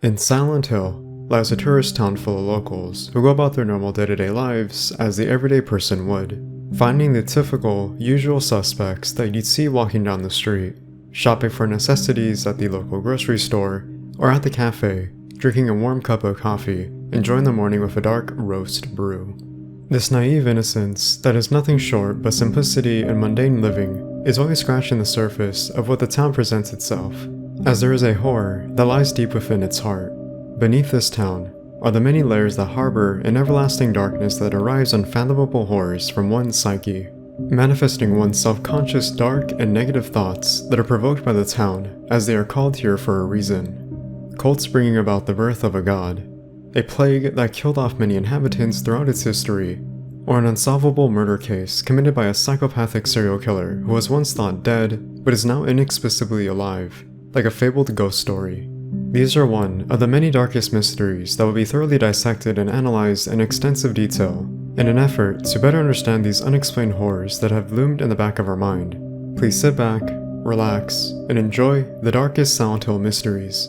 In Silent Hill lies a tourist town full of locals who go about their normal day-to-day lives as the everyday person would, finding the typical, usual suspects that you'd see walking down the street, shopping for necessities at the local grocery store, or at the cafe, drinking a warm cup of coffee, enjoying the morning with a dark roast brew. This naive innocence that is nothing short but simplicity and mundane living is only scratching the surface of what the town presents itself, as there is a horror that lies deep within its heart. Beneath this town are the many layers that harbor an everlasting darkness that derives unfathomable horrors from one's psyche, manifesting one's self-conscious dark and negative thoughts that are provoked by the town as they are called here for a reason. Cults bringing about the birth of a god, a plague that killed off many inhabitants throughout its history, or an unsolvable murder case committed by a psychopathic serial killer who was once thought dead but is now inexplicably alive, like a fabled ghost story. These are one of the many darkest mysteries that will be thoroughly dissected and analyzed in extensive detail, in an effort to better understand these unexplained horrors that have loomed in the back of our mind. Please sit back, relax, and enjoy the darkest Silent Hill mysteries.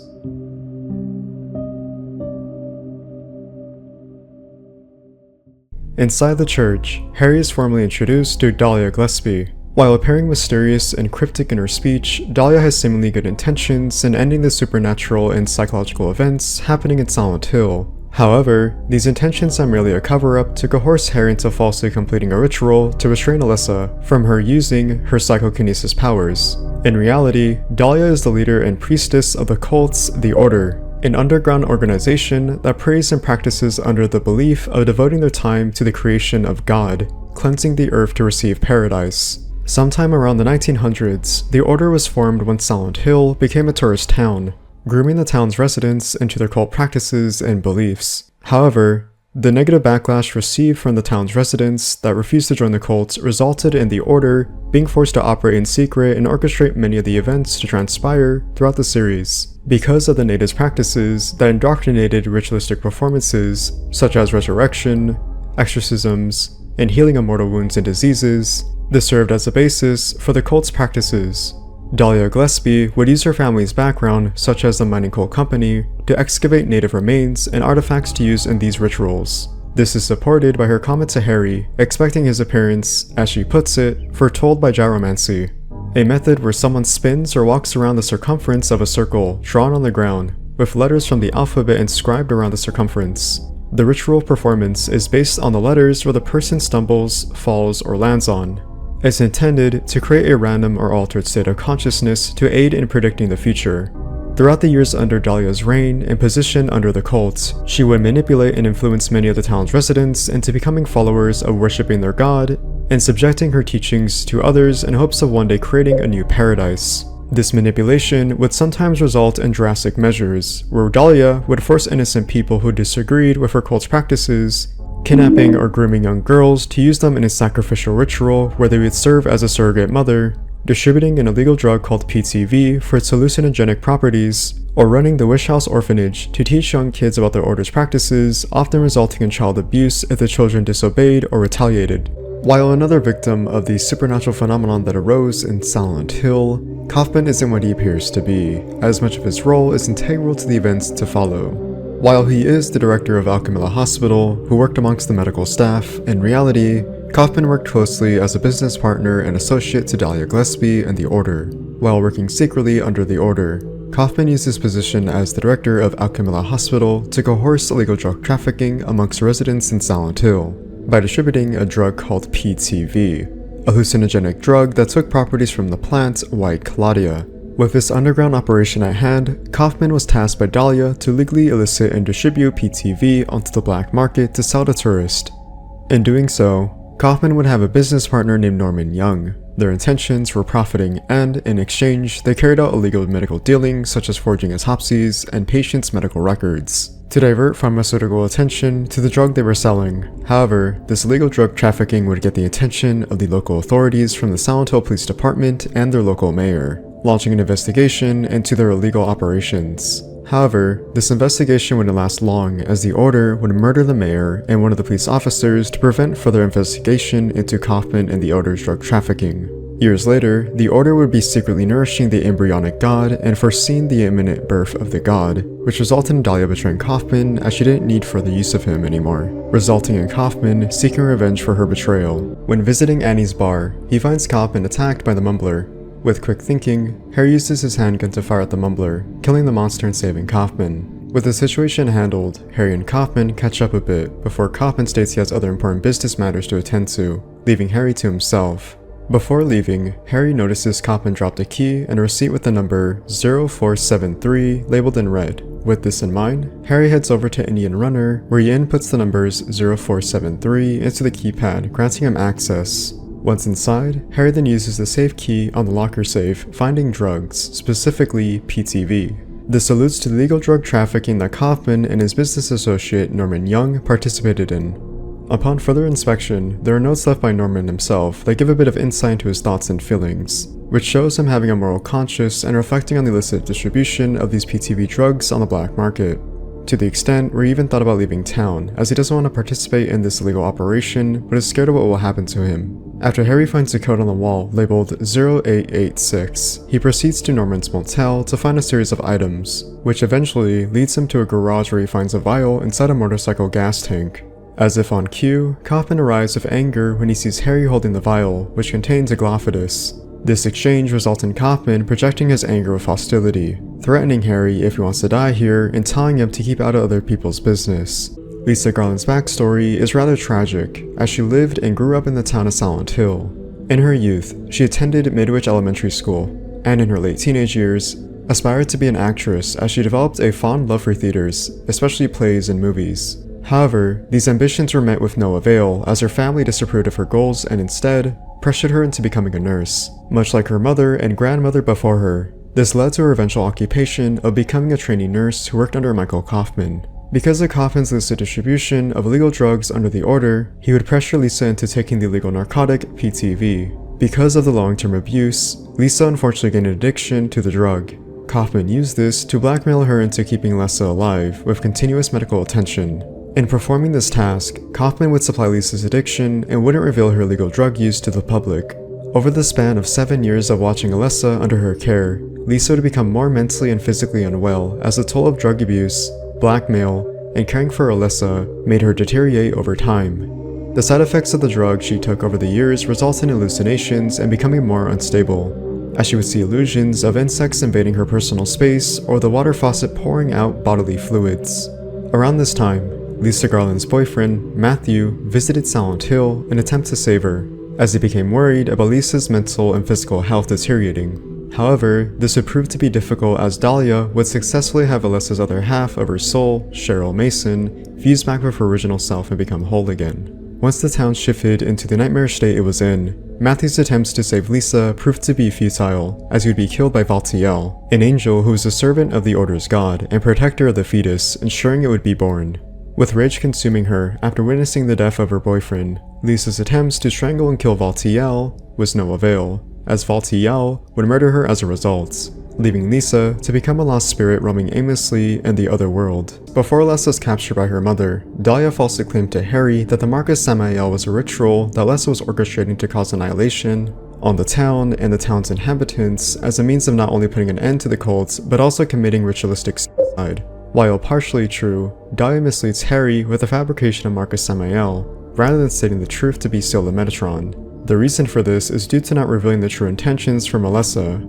Inside the church, Harry is formally introduced to Dahlia Gillespie. While appearing mysterious and cryptic in her speech, Dahlia has seemingly good intentions in ending the supernatural and psychological events happening in Silent Hill. However, these intentions are merely a cover-up to coerce Harry into falsely completing a ritual to restrain Alyssa from her using her psychokinesis powers. In reality, Dahlia is the leader and priestess of the cult's The Order, an underground organization that prays and practices under the belief of devoting their time to the creation of God, cleansing the earth to receive paradise. Sometime around the 1900s, the Order was formed when Silent Hill became a tourist town, grooming the town's residents into their cult practices and beliefs. However, the negative backlash received from the town's residents that refused to join the cult resulted in the Order being forced to operate in secret and orchestrate many of the events to transpire throughout the series. Because of the natives' practices that indoctrinated ritualistic performances such as resurrection, exorcisms, and healing of mortal wounds and diseases, this served as a basis for the cult's practices. Dahlia Gillespie would use her family's background, such as the mining coal company, to excavate native remains and artifacts to use in these rituals. This is supported by her comment to Harry, expecting his appearance, as she puts it, foretold by gyromancy, a method where someone spins or walks around the circumference of a circle drawn on the ground, with letters from the alphabet inscribed around the circumference. The ritual performance is based on the letters where the person stumbles, falls, or lands on. It's intended to create a random or altered state of consciousness to aid in predicting the future. Throughout the years under Dahlia's reign and position under the cult, she would manipulate and influence many of the town's residents into becoming followers of worshipping their god and subjecting her teachings to others in hopes of one day creating a new paradise. This manipulation would sometimes result in drastic measures, where Dahlia would force innocent people who disagreed with her cult's practices, kidnapping or grooming young girls to use them in a sacrificial ritual where they would serve as a surrogate mother, distributing an illegal drug called PTV for its hallucinogenic properties, or running the Wish House orphanage to teach young kids about their order's practices, often resulting in child abuse if the children disobeyed or retaliated. While another victim of the supernatural phenomenon that arose in Silent Hill, Kaufman isn't what he appears to be, as much of his role is integral to the events to follow. While he is the director of Alchemilla Hospital, who worked amongst the medical staff, in reality, Kaufman worked closely as a business partner and associate to Dahlia Gillespie and the Order. While working secretly under the Order, Kaufman used his position as the director of Alchemilla Hospital to coerce illegal drug trafficking amongst residents in Silent Hill by distributing a drug called PTV, a hallucinogenic drug that took properties from the plant White Claudia. With this underground operation at hand, Kaufman was tasked by Dahlia to legally elicit and distribute PTV onto the black market to sell to tourists. In doing so, Kaufman would have a business partner named Norman Young. Their intentions were profiting and, in exchange, they carried out illegal medical dealings such as forging autopsies and patients' medical records to divert pharmaceutical attention to the drug they were selling. However, this illegal drug trafficking would get the attention of the local authorities from the Silent Hill Police Department and their local mayor, launching an investigation into their illegal operations. However, this investigation wouldn't last long, as the Order would murder the mayor and one of the police officers to prevent further investigation into Kaufman and the Order's drug trafficking. Years later, the Order would be secretly nourishing the embryonic god and foreseeing the imminent birth of the god, which resulted in Dahlia betraying Kaufman as she didn't need further use of him anymore, resulting in Kaufman seeking revenge for her betrayal. When visiting Annie's bar, he finds Kaufman attacked by the Mumbler. With quick thinking, Harry uses his handgun to fire at the Mumbler, killing the monster and saving Kaufman. With the situation handled, Harry and Kaufman catch up a bit before Kaufman states he has other important business matters to attend to, leaving Harry to himself. Before leaving, Harry notices Kaufman dropped a key and a receipt with the number 0473 labeled in red. With this in mind, Harry heads over to Indian Runner, where he inputs the numbers 0473 into the keypad, granting him access. Once inside, Harry then uses the safe key on the locker safe, finding drugs, specifically PTV. This alludes to the illegal drug trafficking that Kaufman and his business associate Norman Young participated in. Upon further inspection, there are notes left by Norman himself that give a bit of insight into his thoughts and feelings, which shows him having a moral conscience and reflecting on the illicit distribution of these PTV drugs on the black market, to the extent where he even thought about leaving town, as he doesn't want to participate in this illegal operation, but is scared of what will happen to him. After Harry finds a code on the wall labeled 0886, he proceeds to Norman's motel to find a series of items, which eventually leads him to a garage where he finds a vial inside a motorcycle gas tank. As if on cue, Kaufman arrives with anger when he sees Harry holding the vial, which contains a Glophodus. This exchange results in Kaufman projecting his anger with hostility, threatening Harry if he wants to die here and telling him to keep out of other people's business. Lisa Garland's backstory is rather tragic, as she lived and grew up in the town of Silent Hill. In her youth, she attended Midwich Elementary School, and in her late teenage years, aspired to be an actress as she developed a fond love for theaters, especially plays and movies. However, these ambitions were met with no avail as her family disapproved of her goals and instead pressured her into becoming a nurse. Much like her mother and grandmother before her, this led to her eventual occupation of becoming a trainee nurse who worked under Michael Kaufman. Because of Kaufman's illicit distribution of illegal drugs under the Order, he would pressure Lisa into taking the illegal narcotic PTV. Because of the long-term abuse, Lisa unfortunately gained an addiction to the drug. Kaufman used this to blackmail her into keeping Lisa alive with continuous medical attention. In performing this task, Kaufman would supply Lisa's addiction and wouldn't reveal her illegal drug use to the public. Over the span of 7 years of watching Alessa under her care, Lisa would become more mentally and physically unwell as the toll of drug abuse, blackmail, and caring for Alessa made her deteriorate over time. The side effects of the drug she took over the years resulted in hallucinations and becoming more unstable, as she would see illusions of insects invading her personal space or the water faucet pouring out bodily fluids. Around this time, Lisa Garland's boyfriend, Matthew, visited Silent Hill in an attempt to save her, as he became worried about Lisa's mental and physical health deteriorating. However, this would prove to be difficult as Dahlia would successfully have Alessa's other half of her soul, Cheryl Mason, fuse back with her original self and become whole again. Once the town shifted into the nightmarish state it was in, Matthew's attempts to save Lisa proved to be futile, as he would be killed by Valtiel, an angel who was a servant of the Order's god and protector of the fetus, ensuring it would be born. With rage consuming her after witnessing the death of her boyfriend, Lisa's attempts to strangle and kill Valtiel was no avail, as Valtiel would murder her as a result, leaving Lisa to become a lost spirit roaming aimlessly in the other world. Before Alessa was captured by her mother, Dahlia falsely claimed to Harry that the Marcus Samael was a ritual that Alessa was orchestrating to cause annihilation on the town and the town's inhabitants as a means of not only putting an end to the cults, but also committing ritualistic suicide. While partially true, Dahlia misleads Harry with the fabrication of Marcus Samael, rather than stating the truth to be still the Metatron. The reason for this is due to not revealing the true intentions from Alessa.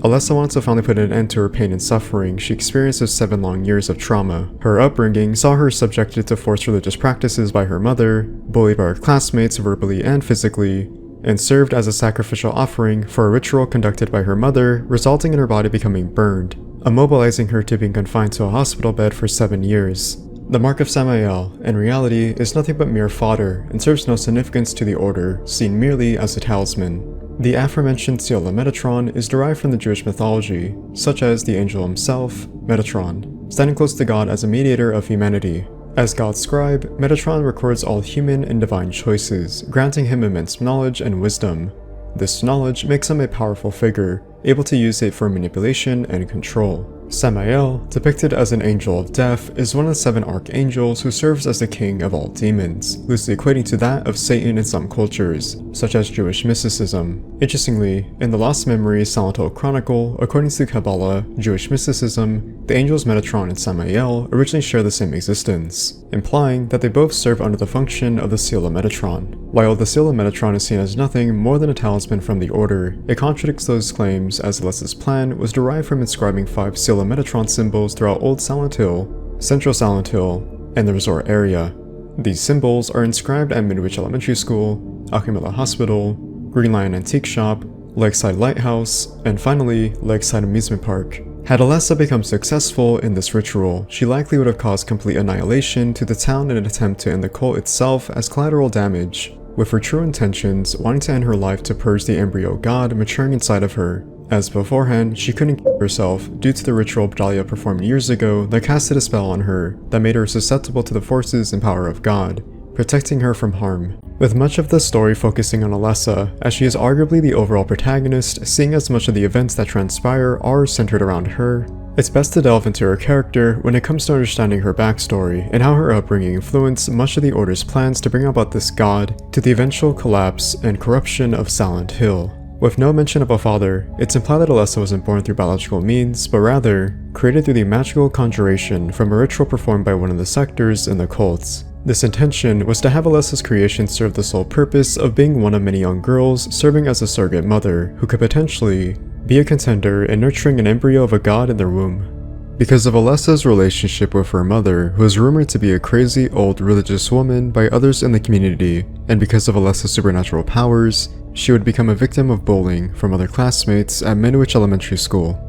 Alessa wants to finally put an end to her pain and suffering she experienced with 7 long years of trauma. Her upbringing saw her subjected to forced religious practices by her mother, bullied by her classmates verbally and physically, and served as a sacrificial offering for a ritual conducted by her mother, resulting in her body becoming burned, immobilizing her to being confined to a hospital bed for 7 years. The Mark of Samael, in reality, is nothing but mere fodder and serves no significance to the Order, seen merely as a talisman. The aforementioned seal of Metatron is derived from the Jewish mythology, such as the angel himself, Metatron, standing close to God as a mediator of humanity. As God's scribe, Metatron records all human and divine choices, granting him immense knowledge and wisdom. This knowledge makes him a powerful figure, able to use it for manipulation and control. Samael, depicted as an angel of death, is one of the 7 archangels who serves as the king of all demons, loosely equating to that of Satan in some cultures, such as Jewish mysticism. Interestingly, in the Lost Memories Silent Hill Chronicle, according to Kabbalah, Jewish mysticism, the angels Metatron and Samael originally share the same existence, implying that they both serve under the function of the seal of Metatron. While the seal of Metatron is seen as nothing more than a talisman from the Order, it contradicts those claims as Alessa's plan was derived from inscribing 5 seal of Metatron symbols throughout Old Silent Hill, Central Silent Hill, and the resort area. These symbols are inscribed at Midwich Elementary School, Alchemilla Hospital, Green Lion Antique Shop, Lakeside Lighthouse, and finally, Lakeside Amusement Park. Had Alessa become successful in this ritual, she likely would have caused complete annihilation to the town in an attempt to end the cult itself as collateral damage, with her true intentions wanting to end her life to purge the embryo god maturing inside of her, as beforehand she couldn't keep herself due to the ritual Dahlia performed years ago that casted a spell on her that made her susceptible to the forces and power of God, protecting her from harm. With much of the story focusing on Alessa, as she is arguably the overall protagonist, seeing as much of the events that transpire are centered around her, it's best to delve into her character when it comes to understanding her backstory and how her upbringing influenced much of the Order's plans to bring about this god to the eventual collapse and corruption of Silent Hill. With no mention of a father, it's implied that Alessa wasn't born through biological means, but rather created through the magical conjuration from a ritual performed by one of the sectors in the cults. This intention was to have Alessa's creation serve the sole purpose of being one of many young girls serving as a surrogate mother who could potentially be a contender in nurturing an embryo of a god in their womb. Because of Alessa's relationship with her mother, who is rumored to be a crazy old religious woman by others in the community, and because of Alessa's supernatural powers, she would become a victim of bullying from other classmates at Midwich Elementary School.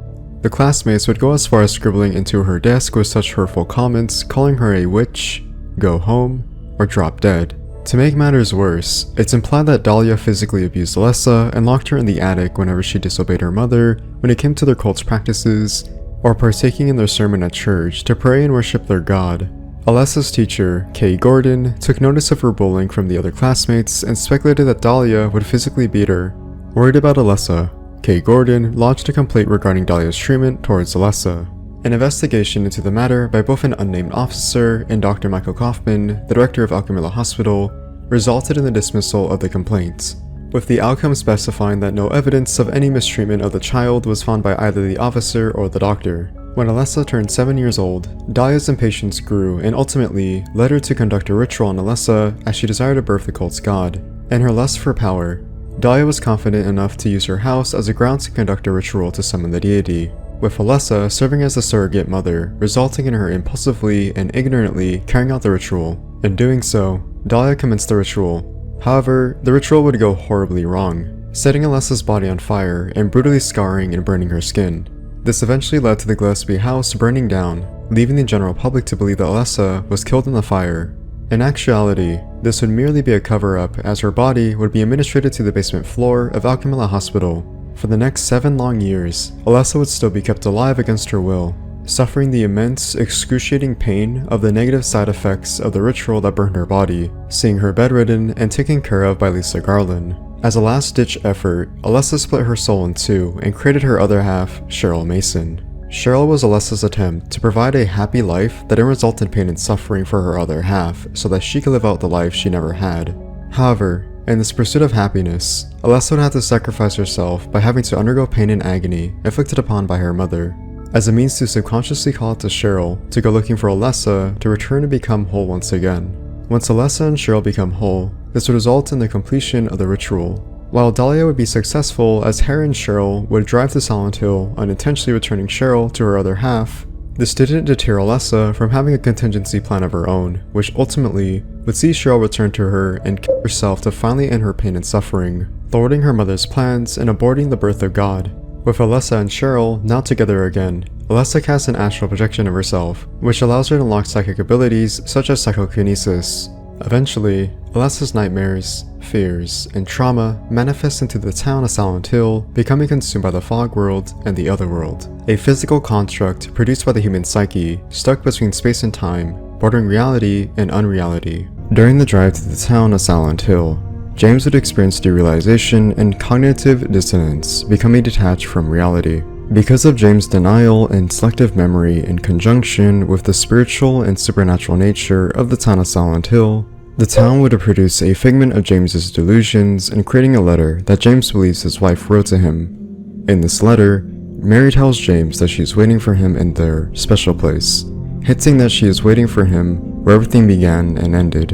The classmates would go as far as scribbling into her desk with such hurtful comments, calling her a witch, go home, or drop dead. To make matters worse, it's implied that Dahlia physically abused Alessa and locked her in the attic whenever she disobeyed her mother when it came to their cult's practices, or partaking in their sermon at church to pray and worship their god. Alessa's teacher, Kay Gordon, took notice of her bullying from the other classmates and speculated that Dahlia would physically beat her. Worried about Alessa, Kay Gordon lodged a complaint regarding Dahlia's treatment towards Alessa. An investigation into the matter by both an unnamed officer and Dr. Michael Kaufman, the director of Alchemilla Hospital, resulted in the dismissal of the complaint, with the outcome specifying that no evidence of any mistreatment of the child was found by either the officer or the doctor. When Alessa turned 7 years old, Dahlia's impatience grew and ultimately led her to conduct a ritual on Alessa as she desired to birth the cult's god. In her lust for power, Dahlia was confident enough to use her house as a ground to conduct a ritual to summon the deity, with Alessa serving as a surrogate mother, resulting in her impulsively and ignorantly carrying out the ritual. In doing so, Dahlia commenced the ritual. However, the ritual would go horribly wrong, setting Alessa's body on fire and brutally scarring and burning her skin. This eventually led to the Gillespie house burning down, leaving the general public to believe that Alessa was killed in the fire. In actuality, this would merely be a cover-up as her body would be administrated to the basement floor of Alchemilla Hospital. For the next 7 long years, Alessa would still be kept alive against her will, suffering the immense, excruciating pain of the negative side effects of the ritual that burned her body, seeing her bedridden and taken care of by Lisa Garland. As a last-ditch effort, Alessa split her soul in 2 and created her other half, Cheryl Mason. Cheryl was Alessa's attempt to provide a happy life that didn't result in pain and suffering for her other half so that she could live out the life she never had. However, in this pursuit of happiness, Alessa would have to sacrifice herself by having to undergo pain and agony inflicted upon by her mother, as a means to subconsciously call out to Cheryl to go looking for Alessa to return and become whole once again. Once Alessa and Cheryl become whole, this would result in the completion of the ritual. While Dahlia would be successful as Harry and Cheryl would drive to Silent Hill, unintentionally returning Cheryl to her other half, this didn't deter Alessa from having a contingency plan of her own, which ultimately would see Cheryl return to her and kill herself to finally end her pain and suffering, thwarting her mother's plans and aborting the birth of God. With Alessa and Cheryl now together again, Alessa casts an astral projection of herself, which allows her to unlock psychic abilities such as psychokinesis. Eventually, Alessa's nightmares, fears, and trauma manifest into the town of Silent Hill, becoming consumed by the fog world and the other world, a physical construct produced by the human psyche, stuck between space and time, bordering reality and unreality. During the drive to the town of Silent Hill, James would experience derealization and cognitive dissonance, becoming detached from reality. Because of James' denial and selective memory in conjunction with the spiritual and supernatural nature of the town of Silent Hill, the town would produce a figment of James's delusions in creating a letter that James believes his wife wrote to him. In this letter, Mary tells James that she is waiting for him in their special place, hinting that she is waiting for him where everything began and ended,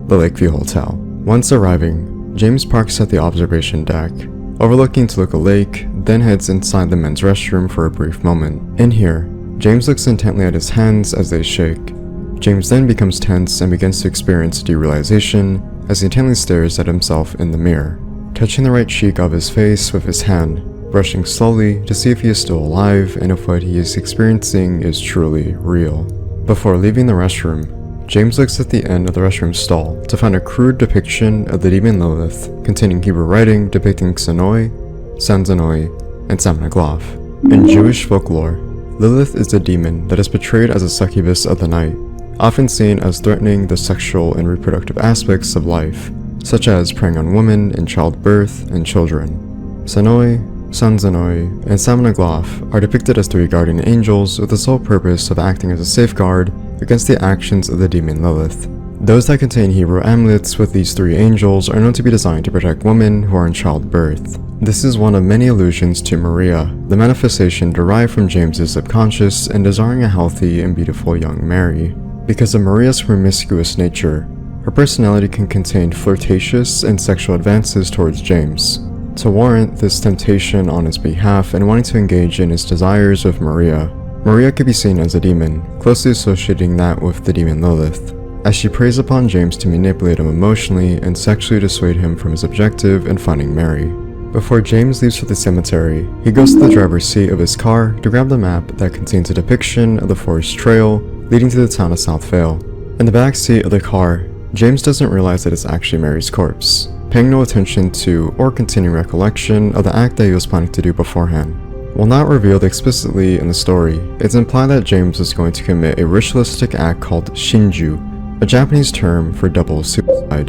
the Lakeview Hotel. Once arriving, James parks at the observation deck, overlooking Toluca Lake, then heads inside the men's restroom for a brief moment. In here, James looks intently at his hands as they shake. James then becomes tense and begins to experience derealization as he intently stares at himself in the mirror, touching the right cheek of his face with his hand, brushing slowly to see if he is still alive and if what he is experiencing is truly real. Before leaving the restroom, James looks at the end of the restroom stall to find a crude depiction of the demon Lilith containing Hebrew writing depicting Xanoi, Sanzanoi, and Samnagloth. In Jewish folklore, Lilith is a demon that is portrayed as a succubus of the night, often seen as threatening the sexual and reproductive aspects of life, such as preying on women in childbirth and children. Sanoi, Sanzanoi, and Samnagloth are depicted as three guardian angels with the sole purpose of acting as a safeguard against the actions of the demon Lilith. Those that contain Hebrew amulets with these three angels are known to be designed to protect women who are in childbirth. This is one of many allusions to Maria, the manifestation derived from James's subconscious in desiring a healthy and beautiful young Mary. Because of Maria's promiscuous nature, her personality can contain flirtatious and sexual advances towards James. To warrant this temptation on his behalf and wanting to engage in his desires with Maria, Maria could be seen as a demon, closely associating that with the demon Lilith, as she preys upon James to manipulate him emotionally and sexually dissuade him from his objective in finding Mary. Before James leaves for the cemetery, he goes to the driver's seat of his car to grab the map that contains a depiction of the forest trail leading to the town of South Vale. In the back seat of the car, James doesn't realize that it's actually Mary's corpse, paying no attention to or continuing recollection of the act that he was planning to do beforehand. While not revealed explicitly in the story, it's implied that James was going to commit a ritualistic act called shinju, a Japanese term for double suicide.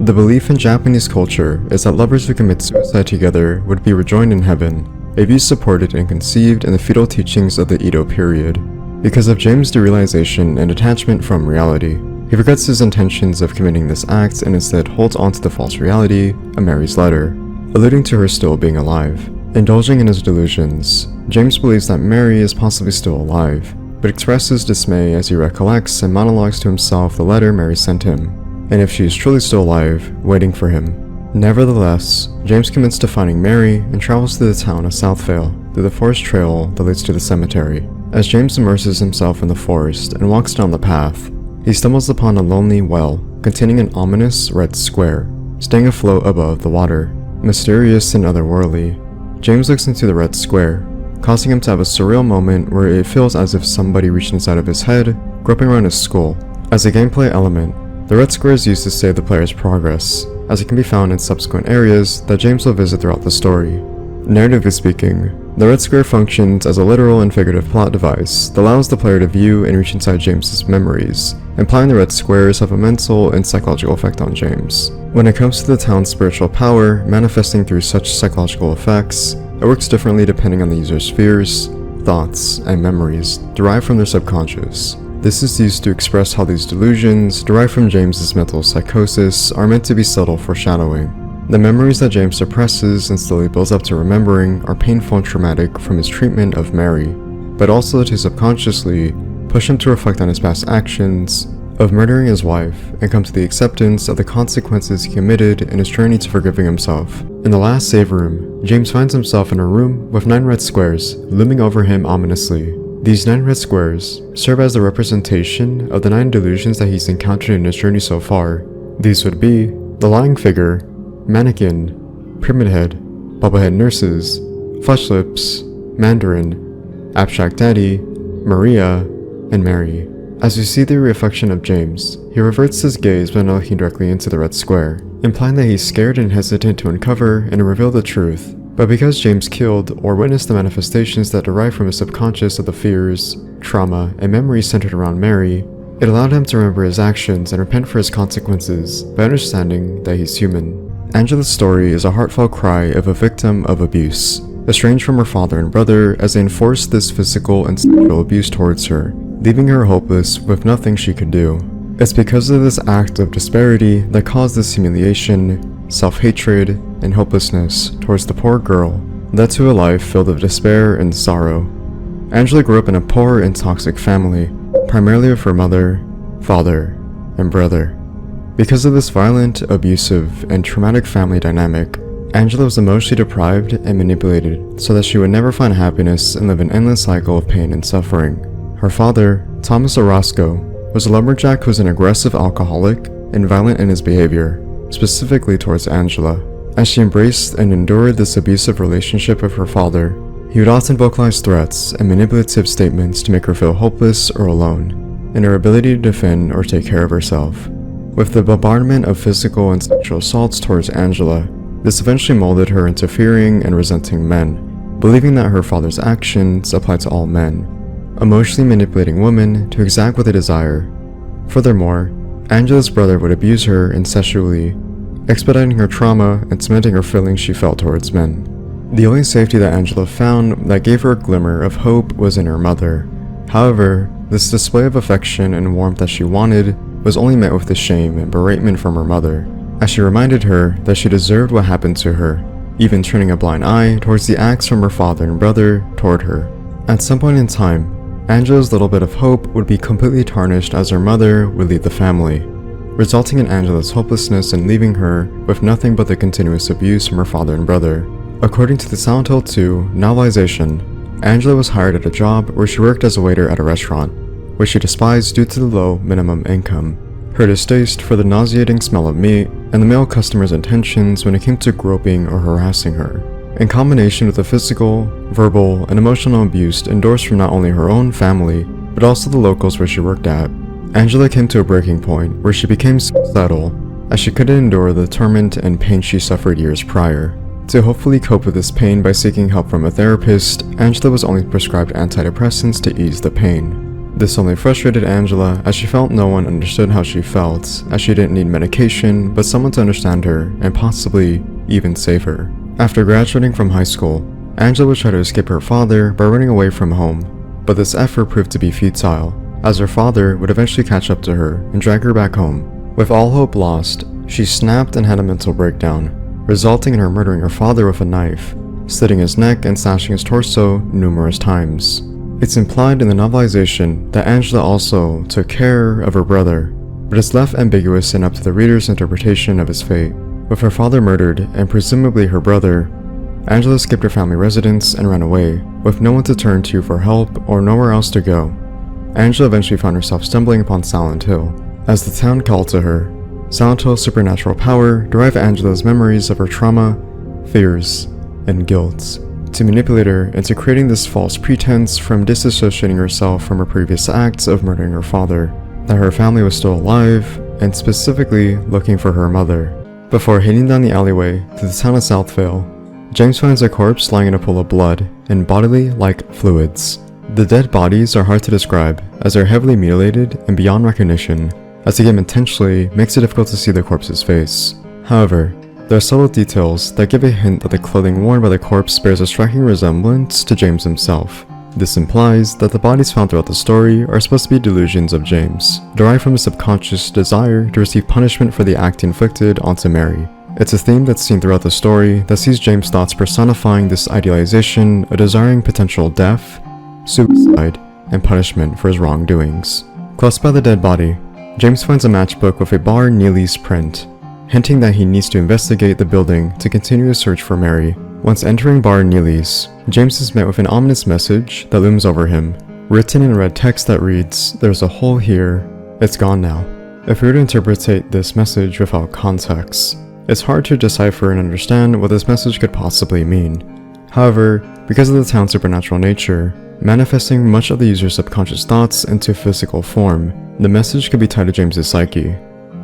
The belief in Japanese culture is that lovers who commit suicide together would be rejoined in heaven, a view supported and conceived in the feudal teachings of the Edo period. Because of James' derealization and detachment from reality, he forgets his intentions of committing this act and instead holds onto the false reality of Mary's letter, alluding to her still being alive. Indulging in his delusions, James believes that Mary is possibly still alive, but expresses dismay as he recollects and monologues to himself the letter Mary sent him, and if she is truly still alive, waiting for him. Nevertheless, James commits to finding Mary and travels to the town of South Vale through the forest trail that leads to the cemetery. As James immerses himself in the forest and walks down the path, he stumbles upon a lonely well containing an ominous red square, staying afloat above the water. Mysterious and otherworldly, James looks into the red square, causing him to have a surreal moment where it feels as if somebody reached inside of his head, groping around his skull. As a gameplay element, the red square is used to save the player's progress, as it can be found in subsequent areas that James will visit throughout the story. Narratively speaking, the red square functions as a literal and figurative plot device that allows the player to view and reach inside James's memories, implying the red squares have a mental and psychological effect on James. When it comes to the town's spiritual power manifesting through such psychological effects, it works differently depending on the user's fears, thoughts, and memories derived from their subconscious. This is used to express how these delusions, derived from James's mental psychosis, are meant to be subtle foreshadowing. The memories that James suppresses and slowly builds up to remembering are painful and traumatic from his treatment of Mary, but also to subconsciously push him to reflect on his past actions of murdering his wife and come to the acceptance of the consequences he committed in his journey to forgiving himself. In the last save room, James finds himself in a room with 9 red squares looming over him ominously. These 9 red squares serve as the representation of the 9 delusions that he's encountered in his journey so far. These would be the lying figure, mannequin, pyramid head, bobblehead nurses, flesh lips, Mandarin, abstract daddy, Maria, and Mary. As we see the reflection of James, he reverts his gaze by not looking directly into the red square, implying that he's scared and hesitant to uncover and reveal the truth. But because James killed or witnessed the manifestations that derive from his subconscious of the fears, trauma, and memories centered around Mary, it allowed him to remember his actions and repent for his consequences by understanding that he's human. Angela's story is a heartfelt cry of a victim of abuse. estranged from her father and brother as they enforced this physical and sexual abuse towards her, leaving her hopeless with nothing she could do. It's because of this act of disparity that caused this humiliation, self-hatred, and hopelessness towards the poor girl led to a life filled with despair and sorrow. Angela grew up in a poor and toxic family, primarily with her mother, father, and brother. Because of this violent, abusive, and traumatic family dynamic, Angela was emotionally deprived and manipulated so that she would never find happiness and live an endless cycle of pain and suffering. Her father, Thomas Orozco, was a lumberjack who was an aggressive alcoholic and violent in his behavior, specifically towards Angela. As she embraced and endured this abusive relationship with her father, he would often vocalize threats and manipulative statements to make her feel hopeless or alone, in her ability to defend or take care of herself. With the bombardment of physical and sexual assaults towards Angela, this eventually molded her into fearing and resenting men, believing that her father's actions applied to all men, emotionally manipulating women to exact what they desire. Furthermore, Angela's brother would abuse her incestually, expediting her trauma and cementing her feelings she felt towards men. The only safety that Angela found that gave her a glimmer of hope was in her mother. However, this display of affection and warmth that she wanted was only met with the shame and beratement from her mother, as she reminded her that she deserved what happened to her, even turning a blind eye towards the acts from her father and brother toward her. At some point in time, Angela's little bit of hope would be completely tarnished as her mother would leave the family, resulting in Angela's hopelessness and leaving her with nothing but the continuous abuse from her father and brother. According to the Silent Hill 2 novelization, Angela was hired at a job where she worked as a waiter at a restaurant, which she despised due to the low minimum income, her distaste for the nauseating smell of meat, and the male customer's intentions when it came to groping or harassing her, in combination with the physical, verbal, and emotional abuse endorsed from not only her own family, but also the locals where she worked at. Angela came to a breaking point where she became suicidal, as she couldn't endure the torment and pain she suffered years prior. To hopefully cope with this pain by seeking help from a therapist, Angela was only prescribed antidepressants to ease the pain. This only frustrated Angela as she felt no one understood how she felt, as she didn't need medication but someone to understand her and possibly even save her. After graduating from high school, Angela would try to escape her father by running away from home, but this effort proved to be futile, as her father would eventually catch up to her and drag her back home. With all hope lost, she snapped and had a mental breakdown, resulting in her murdering her father with a knife, slitting his neck and slashing his torso numerous times. It's implied in the novelization that Angela also took care of her brother, but it's left ambiguous and up to the reader's interpretation of his fate. With her father murdered and presumably her brother, Angela escaped her family residence and ran away, with no one to turn to for help or nowhere else to go. Angela eventually found herself stumbling upon Silent Hill, as the town called to her. Silent Hill's supernatural power derived Angela's memories of her trauma, fears, and guilt, to manipulate her into creating this false pretense from disassociating herself from her previous acts of murdering her father, that her family was still alive, and specifically looking for her mother. Before heading down the alleyway to the town of Southvale, James finds a corpse lying in a pool of blood and bodily-like fluids. The dead bodies are hard to describe, as they're heavily mutilated and beyond recognition, as the game intentionally makes it difficult to see the corpse's face. However, there are subtle details that give a hint that the clothing worn by the corpse bears a striking resemblance to James himself. This implies that the bodies found throughout the story are supposed to be delusions of James, derived from a subconscious desire to receive punishment for the act inflicted onto Mary. It's a theme that's seen throughout the story that sees James' thoughts personifying this idealization of desiring potential death, suicide, and punishment for his wrongdoings. Close by the dead body, James finds a matchbook with a Bar Neely's print, hinting that he needs to investigate the building to continue his search for Mary. Once entering Bar Neely's, James is met with an ominous message that looms over him, written in red text that reads, "There's a hole here, it's gone now." If we were to interpret this message without context, it's hard to decipher and understand what this message could possibly mean. However, because of the town's supernatural nature, manifesting much of the user's subconscious thoughts into physical form, the message could be tied to James's psyche.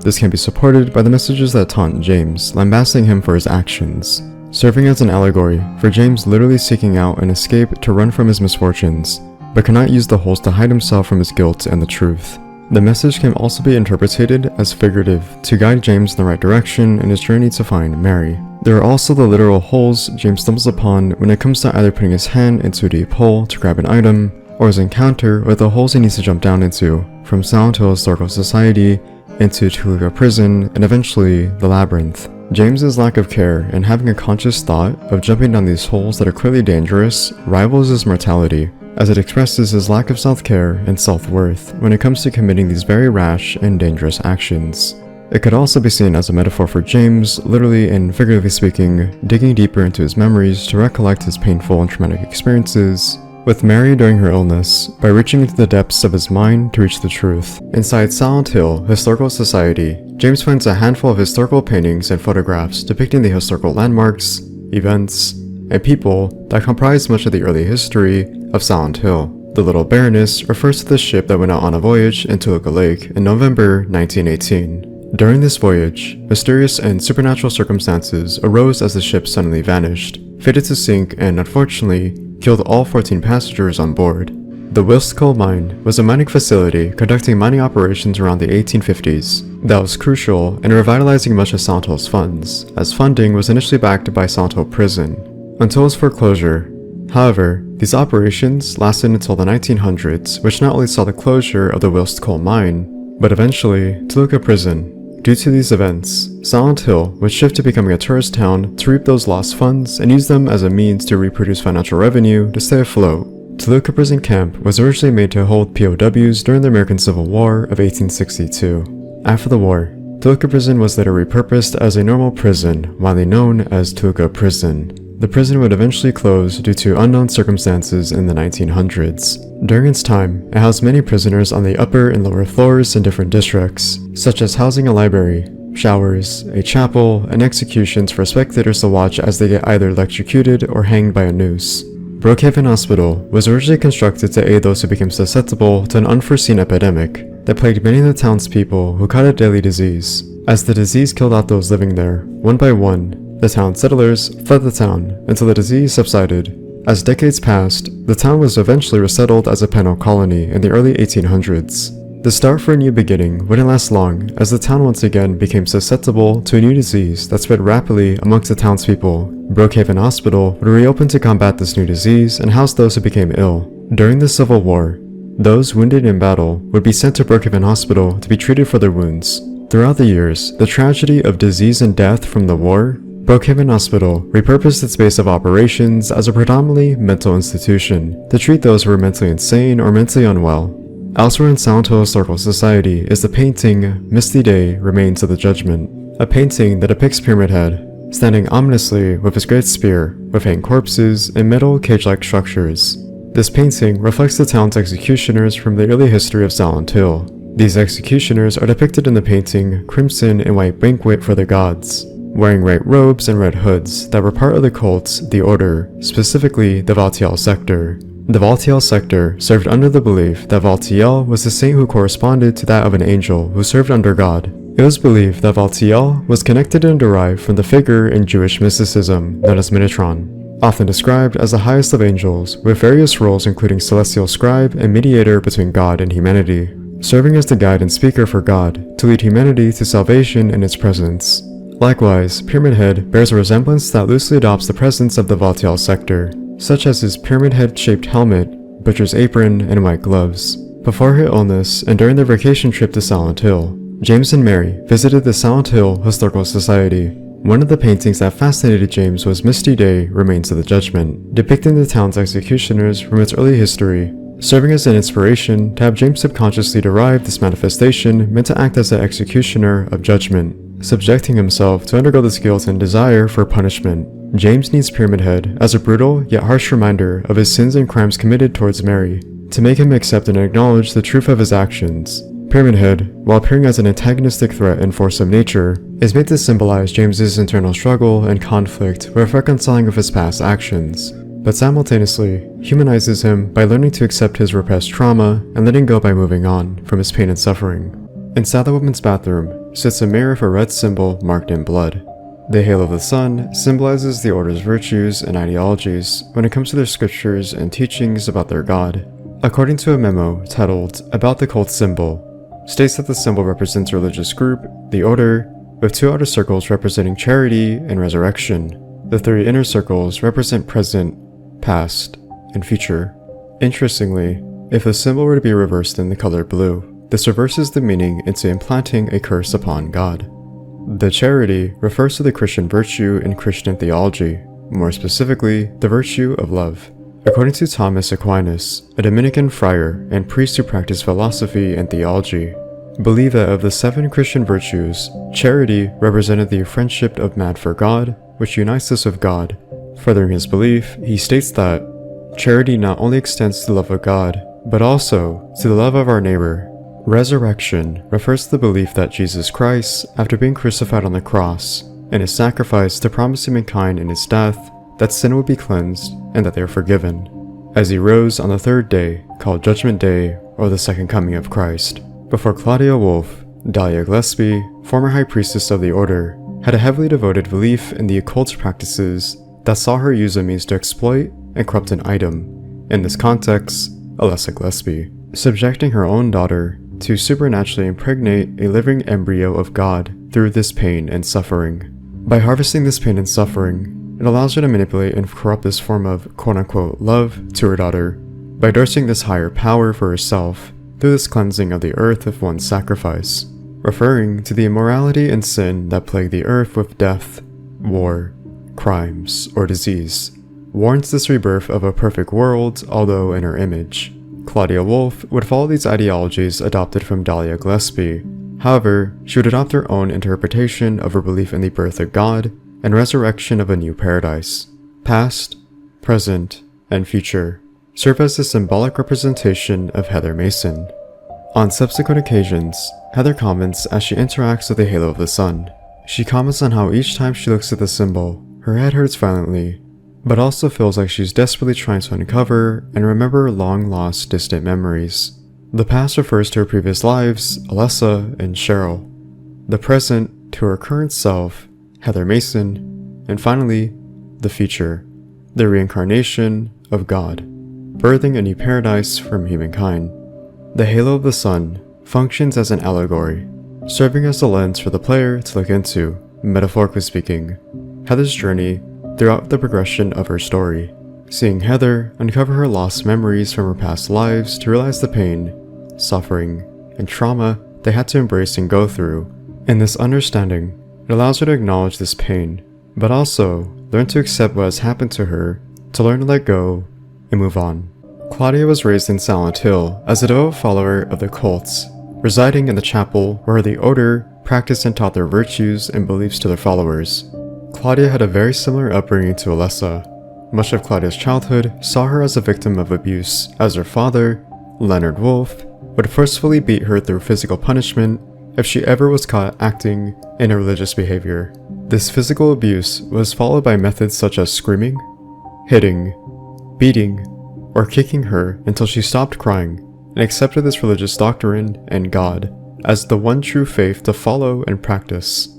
This can be supported by the messages that taunt James, lambasting him for his actions, serving as an allegory for James literally seeking out an escape to run from his misfortunes, but cannot use the holes to hide himself from his guilt and the truth. The message can also be interpreted as figurative to guide James in the right direction in his journey to find Mary. There are also the literal holes James stumbles upon when it comes to either putting his hand into a deep hole to grab an item, or his encounter with the holes he needs to jump down into, from Silent Hill Historical Society into Toluca Prison, and eventually the Labyrinth. James's lack of care and having a conscious thought of jumping down these holes that are clearly dangerous rivals his mortality, as it expresses his lack of self-care and self-worth when it comes to committing these very rash and dangerous actions. It could also be seen as a metaphor for James, literally and figuratively speaking, digging deeper into his memories to recollect his painful and traumatic experiences with Mary during her illness by reaching into the depths of his mind to reach the truth. Inside Silent Hill Historical Society, James finds a handful of historical paintings and photographs depicting the historical landmarks, events, and people that comprise much of the early history of Silent Hill. The Little Baroness refers to the ship that went out on a voyage in Toluca Lake in November 1918. During this voyage, mysterious and supernatural circumstances arose as the ship suddenly vanished, fated to sink, and unfortunately, killed all 14 passengers on board. The Whilst Coal Mine was a mining facility conducting mining operations around the 1850s that was crucial in revitalizing much of Silent Hill's funds, as funding was initially backed by Silent Hill Prison, until its foreclosure. However, these operations lasted until the 1900s, which not only saw the closure of the Whilst Coal Mine, but eventually Toluca Prison. Due to these events, Silent Hill would shift to becoming a tourist town to reap those lost funds and use them as a means to reproduce financial revenue to stay afloat. Toluca Prison Camp was originally made to hold POWs during the American Civil War of 1862. After the war, Toluca Prison was later repurposed as a normal prison, widely known as Toluca Prison. The prison would eventually close due to unknown circumstances in the 1900s. During its time, it housed many prisoners on the upper and lower floors in different districts, such as housing a library, showers, a chapel, and executions for spectators to watch as they get either electrocuted or hanged by a noose. Brookhaven Hospital was originally constructed to aid those who became susceptible to an unforeseen epidemic that plagued many of the townspeople who caught a deadly disease. As the disease killed out those living there, one by one, the town settlers fled the town until the disease subsided. As decades passed, the town was eventually resettled as a penal colony in the early 1800s. The start for a new beginning wouldn't last long, as the town once again became susceptible to a new disease that spread rapidly amongst the townspeople. Brookhaven Hospital would reopen to combat this new disease and house those who became ill. During the Civil War, those wounded in battle would be sent to Brookhaven Hospital to be treated for their wounds. Throughout the years, the tragedy of disease and death from the war, Brookhaven Hospital repurposed its base of operations as a predominantly mental institution to treat those who were mentally insane or mentally unwell. Elsewhere in Silent Hill Historical Society is the painting Misty Day Remains of the Judgment, a painting that depicts Pyramid Head standing ominously with his great spear, with hanged corpses and metal cage-like structures. This painting reflects the town's executioners from the early history of Silent Hill. These executioners are depicted in the painting Crimson and White Banquet for the Gods, wearing red robes and red hoods that were part of the cult, the Order, specifically the Valtiel sector. The Valtiel sector served under the belief that Valtiel was the saint who corresponded to that of an angel who served under God. It was believed that Valtiel was connected and derived from the figure in Jewish mysticism known as Metatron, often described as the highest of angels, with various roles including celestial scribe and mediator between God and humanity, serving as the guide and speaker for God to lead humanity to salvation in its presence. Likewise, Pyramid Head bears a resemblance that loosely adopts the presence of the Valtiel sector, such as his pyramid head-shaped helmet, butcher's apron, and white gloves. Before her illness and during their vacation trip to Silent Hill, James and Mary visited the Silent Hill Historical Society. One of the paintings that fascinated James was Misty Day Remains of the Judgment, depicting the town's executioners from its early history, serving as an inspiration to have James subconsciously derive this manifestation meant to act as the executioner of judgment, subjecting himself to undergo this guilt and desire for punishment. James needs Pyramid Head as a brutal yet harsh reminder of his sins and crimes committed towards Mary, to make him accept and acknowledge the truth of his actions. Pyramid Head, while appearing as an antagonistic threat and force of nature, is made to symbolize James's internal struggle and conflict with reconciling with his past actions, but simultaneously humanizes him by learning to accept his repressed trauma and letting go by moving on from his pain and suffering. Inside the woman's bathroom sits a mirror with a red symbol marked in blood. The halo of the sun symbolizes the Order's virtues and ideologies when it comes to their scriptures and teachings about their God. According to a memo titled About the Cult Symbol, states that the symbol represents a religious group, the Order, with 2 outer circles representing charity and resurrection. The 3 inner circles represent present, past, and future. Interestingly, if the symbol were to be reversed in the color blue, this reverses the meaning into implanting a curse upon God. The charity refers to the Christian virtue in Christian theology, more specifically, the virtue of love. According to Thomas Aquinas, a Dominican friar and priest who practiced philosophy and theology, believed that of the 7 Christian virtues, charity represented the friendship of man for God, which unites us with God. Furthering his belief, he states that charity not only extends to the love of God, but also to the love of our neighbor. Resurrection refers to the belief that Jesus Christ, after being crucified on the cross, in his sacrifice to promise humankind in his death that sin would be cleansed and that they are forgiven, as he rose on the 3rd day, called Judgment Day or the Second Coming of Christ. Before Claudia Wolf, Dahlia Gillespie, former high priestess of the order, had a heavily devoted belief in the occult practices that saw her use a means to exploit and corrupt an item, in this context, Alessa Gillespie, subjecting her own daughter to supernaturally impregnate a living embryo of God through this pain and suffering. By harvesting this pain and suffering, it allows her to manipulate and corrupt this form of quote-unquote love to her daughter by endorsing this higher power for herself through this cleansing of the earth with one sacrifice, referring to the immorality and sin that plague the earth with death, war, crimes, or disease, warrants this rebirth of a perfect world, although in her image. Claudia Wolf would follow these ideologies adopted from Dahlia Gillespie. However, she would adopt her own interpretation of her belief in the birth of God and resurrection of a new paradise. Past, present, and future serve as the symbolic representation of Heather Mason. On subsequent occasions, Heather comments as she interacts with the halo of the sun. She comments on how each time she looks at the symbol, her head hurts violently, but also feels like she's desperately trying to uncover and remember long-lost distant memories. The past refers to her previous lives, Alessa and Cheryl. The present to her current self, Heather Mason. And finally, the future, the reincarnation of God, birthing a new paradise from humankind. The halo of the sun functions as an allegory, serving as a lens for the player to look into, metaphorically speaking, Heather's journey throughout the progression of her story, seeing Heather uncover her lost memories from her past lives to realize the pain, suffering, and trauma they had to embrace and go through. In this understanding, it allows her to acknowledge this pain, but also learn to accept what has happened to her, to learn to let go and move on. Claudia was raised in Silent Hill as a devout follower of the cults, residing in the chapel where the order practiced and taught their virtues and beliefs to their followers. Claudia had a very similar upbringing to Alessa. Much of Claudia's childhood saw her as a victim of abuse, as her father, Leonard Wolf, would forcefully beat her through physical punishment if she ever was caught acting in a religious behavior. This physical abuse was followed by methods such as screaming, hitting, beating, or kicking her until she stopped crying and accepted this religious doctrine and God as the one true faith to follow and practice.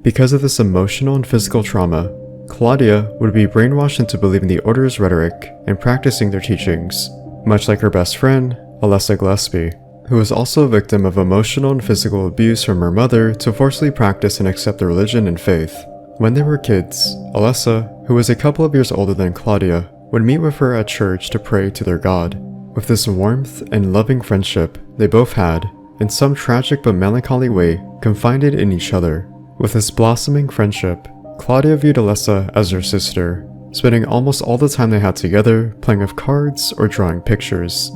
Because of this emotional and physical trauma, Claudia would be brainwashed into believing the order's rhetoric and practicing their teachings, much like her best friend, Alessa Gillespie, who was also a victim of emotional and physical abuse from her mother to forcibly practice and accept the religion and faith. When they were kids, Alessa, who was a couple of years older than Claudia, would meet with her at church to pray to their God. With this warmth and loving friendship they both had, in some tragic but melancholy way, confided in each other. With this blossoming friendship, Claudia viewed Alessa as her sister, spending almost all the time they had together playing with cards or drawing pictures.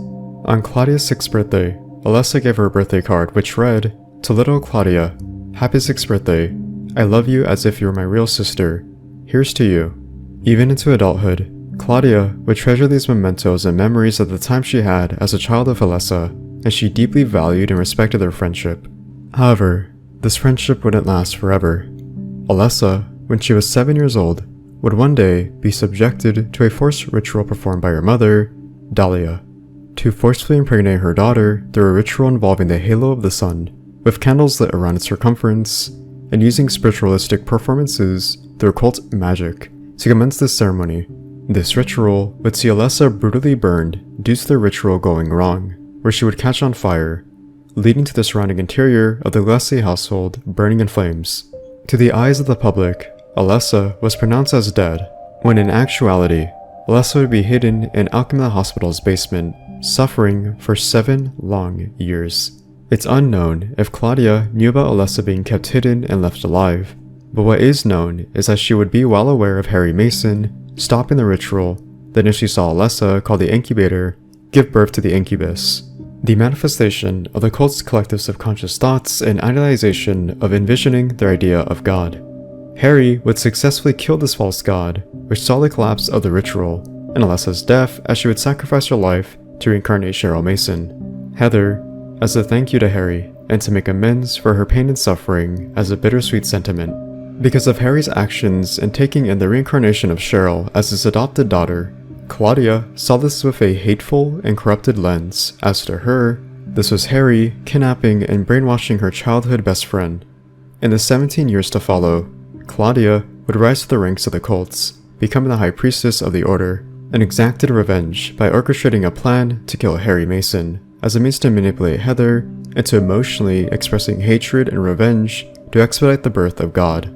On Claudia's 6th birthday, Alessa gave her a birthday card which read, "To little Claudia, happy 6th birthday. I love you as if you were my real sister. Here's to you." Even into adulthood, Claudia would treasure these mementos and memories of the time she had as a child of Alessa, and she deeply valued and respected their friendship. However, this friendship wouldn't last forever. Alessa, when she was 7 years old, would one day be subjected to a forced ritual performed by her mother, Dahlia, to forcefully impregnate her daughter through a ritual involving the halo of the sun, with candles lit around its circumference, and using spiritualistic performances through occult magic to commence this ceremony. This ritual would see Alessa brutally burned due to the ritual going wrong, where she would catch on fire, leading to the surrounding interior of the Gillespie household burning in flames. To the eyes of the public, Alessa was pronounced as dead, when in actuality, Alessa would be hidden in Alchemia Hospital's basement, suffering for 7 long years. It's unknown if Claudia knew about Alessa being kept hidden and left alive, but what is known is that she would be well aware of Harry Mason stopping the ritual, then if she saw Alessa, called the Incubator, give birth to the Incubus, the manifestation of the cult's collective subconscious thoughts and idealization of envisioning their idea of God. Harry would successfully kill this false god, which saw the collapse of the ritual, and Alessa's death as she would sacrifice her life to reincarnate Cheryl Mason. Heather, as a thank you to Harry, and to make amends for her pain and suffering as a bittersweet sentiment. Because of Harry's actions in taking in the reincarnation of Cheryl as his adopted daughter, Claudia saw this with a hateful and corrupted lens, as to her, this was Harry kidnapping and brainwashing her childhood best friend. In the 17 years to follow, Claudia would rise to the ranks of the cults, becoming the High Priestess of the Order, and exacted revenge by orchestrating a plan to kill Harry Mason, as a means to manipulate Heather into emotionally expressing hatred and revenge to expedite the birth of God.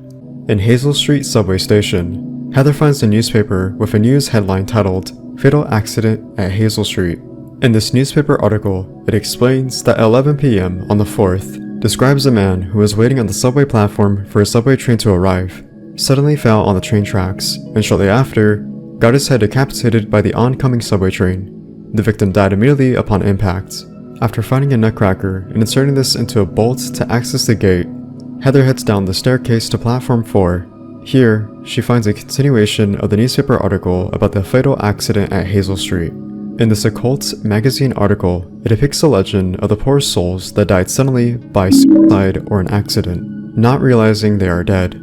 In Hazel Street subway station, Heather finds a newspaper with a news headline titled, "Fatal Accident at Hazel Street." In this newspaper article, it explains that 11 p.m. on the 4th describes a man who was waiting on the subway platform for a subway train to arrive, suddenly fell on the train tracks, and shortly after, got his head decapitated by the oncoming subway train. The victim died immediately upon impact. After finding a nutcracker and inserting this into a bolt to access the gate, Heather heads down the staircase to platform 4. Here, she finds a continuation of the newspaper article about the fatal accident at Hazel Street. In this occult magazine article, it depicts the legend of the poor souls that died suddenly by suicide or an accident, not realizing they are dead.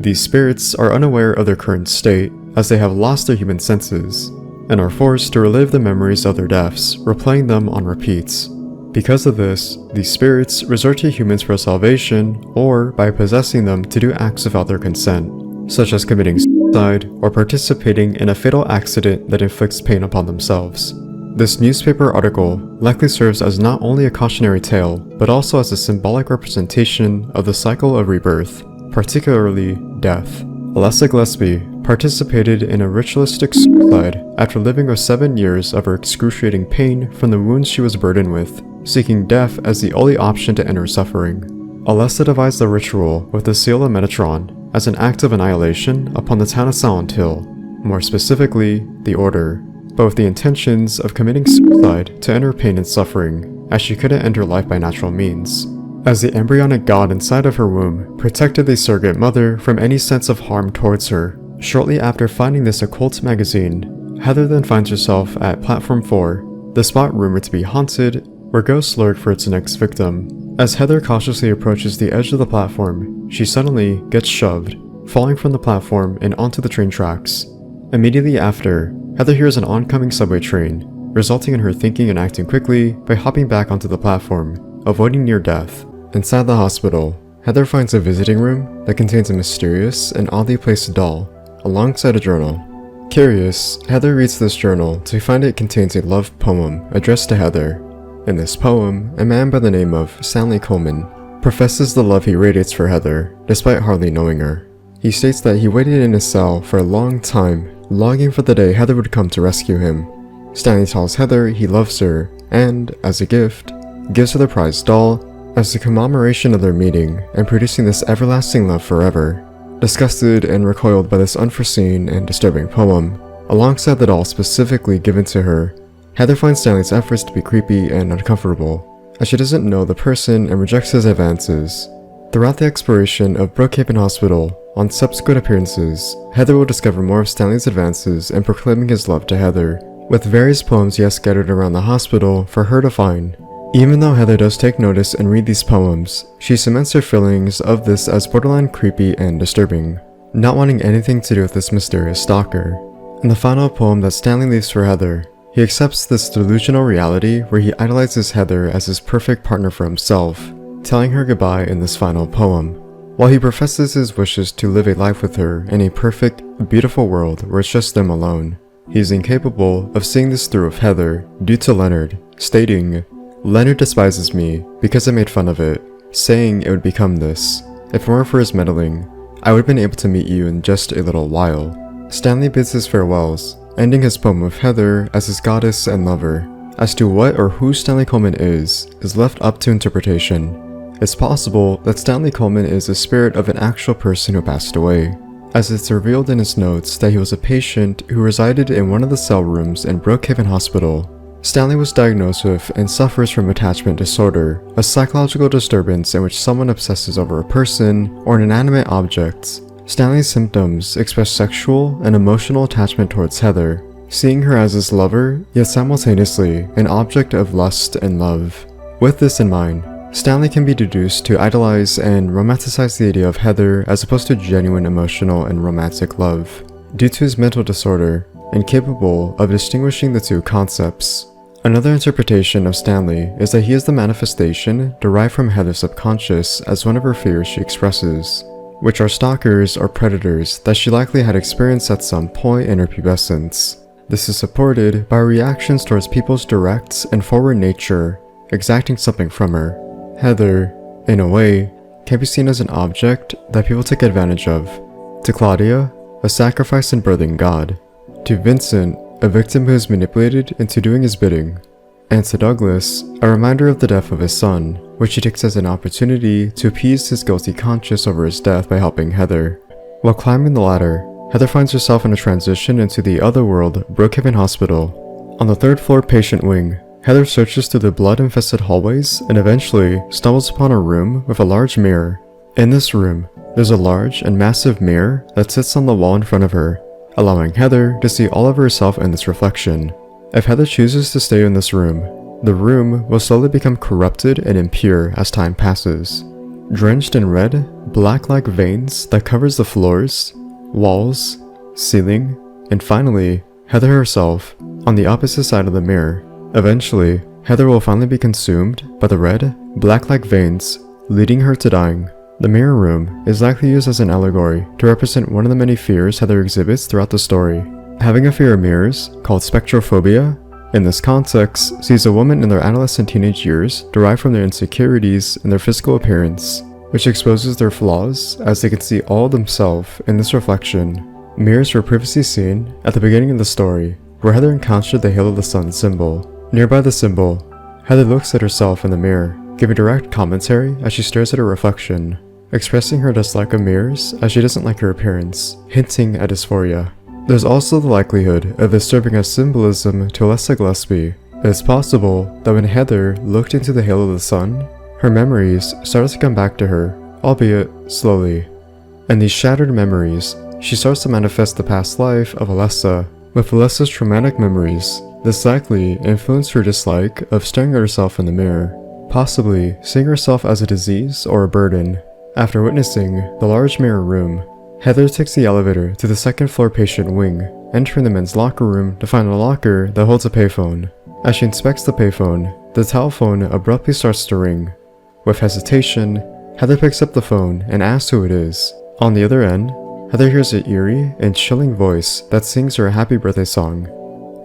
These spirits are unaware of their current state, as they have lost their human senses, and are forced to relive the memories of their deaths, replaying them on repeats. Because of this, these spirits resort to humans for salvation, or by possessing them to do acts without their consent, such as committing suicide or participating in a fatal accident that inflicts pain upon themselves. This newspaper article likely serves as not only a cautionary tale, but also as a symbolic representation of the cycle of rebirth, particularly death. Alessa Gillespie participated in a ritualistic suicide after living with 7 years of her excruciating pain from the wounds she was burdened with, seeking death as the only option to end her suffering. Alessa devised the ritual with the seal of Metatron as an act of annihilation upon the town of Silent Hill, more specifically, the Order, but with the intentions of committing suicide to end her pain and suffering, as she couldn't end her life by natural means, as the embryonic god inside of her womb protected the surrogate mother from any sense of harm towards her. Shortly after finding this occult magazine, Heather then finds herself at Platform 4, the spot rumored to be haunted, where ghosts lurk for its next victim. As Heather cautiously approaches the edge of the platform, she suddenly gets shoved, falling from the platform and onto the train tracks. Immediately after, Heather hears an oncoming subway train, resulting in her thinking and acting quickly by hopping back onto the platform, avoiding near death. Inside the hospital, Heather finds a visiting room that contains a mysterious and oddly placed doll, alongside a journal. Curious, Heather reads this journal to find it contains a love poem addressed to Heather. In this poem, a man by the name of Stanley Coleman professes the love he radiates for Heather, despite hardly knowing her. He states that he waited in his cell for a long time, longing for the day Heather would come to rescue him. Stanley tells Heather he loves her, and, as a gift, gives her the prized doll as a commemoration of their meeting and producing this everlasting love forever. Disgusted and recoiled by this unforeseen and disturbing poem, alongside the doll specifically given to her, Heather finds Stanley's efforts to be creepy and uncomfortable, as she doesn't know the person and rejects his advances. Throughout the exploration of Brookhaven Hospital, on subsequent appearances, Heather will discover more of Stanley's advances in proclaiming his love to Heather, with various poems he has scattered around the hospital for her to find. Even though Heather does take notice and read these poems, she cements her feelings of this as borderline creepy and disturbing, not wanting anything to do with this mysterious stalker. In the final poem that Stanley leaves for Heather, he accepts this delusional reality where he idolizes Heather as his perfect partner for himself, telling her goodbye in this final poem. While he professes his wishes to live a life with her in a perfect, beautiful world where it's just them alone, he is incapable of seeing this through with Heather due to Leonard, stating, "Leonard despises me because I made fun of it, saying it would become this. If it weren't for his meddling, I would have been able to meet you in just a little while. Stanley bids his farewells, ending his poem with Heather as his goddess and lover. As to what or who Stanley Coleman is left up to interpretation. It's possible that Stanley Coleman is the spirit of an actual person who passed away, as it's revealed in his notes that he was a patient who resided in one of the cell rooms in Brookhaven Hospital. Stanley was diagnosed with and suffers from attachment disorder, a psychological disturbance in which someone obsesses over a person or an inanimate object. Stanley's symptoms express sexual and emotional attachment towards Heather, seeing her as his lover, yet simultaneously an object of lust and love. With this in mind, Stanley can be deduced to idolize and romanticize the idea of Heather as opposed to genuine emotional and romantic love, due to his mental disorder, incapable of distinguishing the two concepts. Another interpretation of Stanley is that he is the manifestation derived from Heather's subconscious as one of her fears she expresses, which are stalkers or predators that she likely had experienced at some point in her pubescence. This is supported by reactions towards people's direct and forward nature, exacting something from her. Heather, in a way, can be seen as an object that people take advantage of. To Claudia, a sacrifice and birthing god. To Vincent, a victim who is manipulated into doing his bidding. And to Douglas, a reminder of the death of his son, which he takes as an opportunity to appease his guilty conscience over his death by helping Heather. While climbing the ladder, Heather finds herself in a transition into the otherworld Brookhaven Hospital. On the 3rd floor patient wing, Heather searches through the blood-infested hallways and eventually stumbles upon a room with a large mirror. In this room, there's a large and massive mirror that sits on the wall in front of her, allowing Heather to see all of herself in this reflection. If Heather chooses to stay in this room, the room will slowly become corrupted and impure as time passes. Drenched in red, black-like veins that covers the floors, walls, ceiling, and finally, Heather herself on the opposite side of the mirror. Eventually, Heather will finally be consumed by the red, black-like veins, leading her to dying. The mirror room is likely used as an allegory to represent one of the many fears Heather exhibits throughout the story. Having a fear of mirrors, called spectrophobia, in this context sees a woman in their adolescent teenage years derived from their insecurities and their physical appearance, which exposes their flaws as they can see all of themselves in this reflection. Mirrors were previously seen at the beginning of the story, where Heather encountered the Hail of the Sun symbol. Nearby the symbol, Heather looks at herself in the mirror, giving direct commentary as she stares at her reflection, expressing her dislike of mirrors as she doesn't like her appearance, hinting at dysphoria. There's also the likelihood of this serving as symbolism to Alessa Gillespie. It's possible that when Heather looked into the Hail of the Sun, her memories started to come back to her, albeit slowly. In these shattered memories, she starts to manifest the past life of Alessa. With Alessa's traumatic memories, this likely influenced her dislike of staring at herself in the mirror, possibly seeing herself as a disease or a burden. After witnessing the large mirror room, Heather takes the elevator to the 2nd floor patient wing, entering the men's locker room to find a locker that holds a payphone. As she inspects the payphone, the telephone abruptly starts to ring. With hesitation, Heather picks up the phone and asks who it is. On the other end, Heather hears an eerie and chilling voice that sings her a happy birthday song.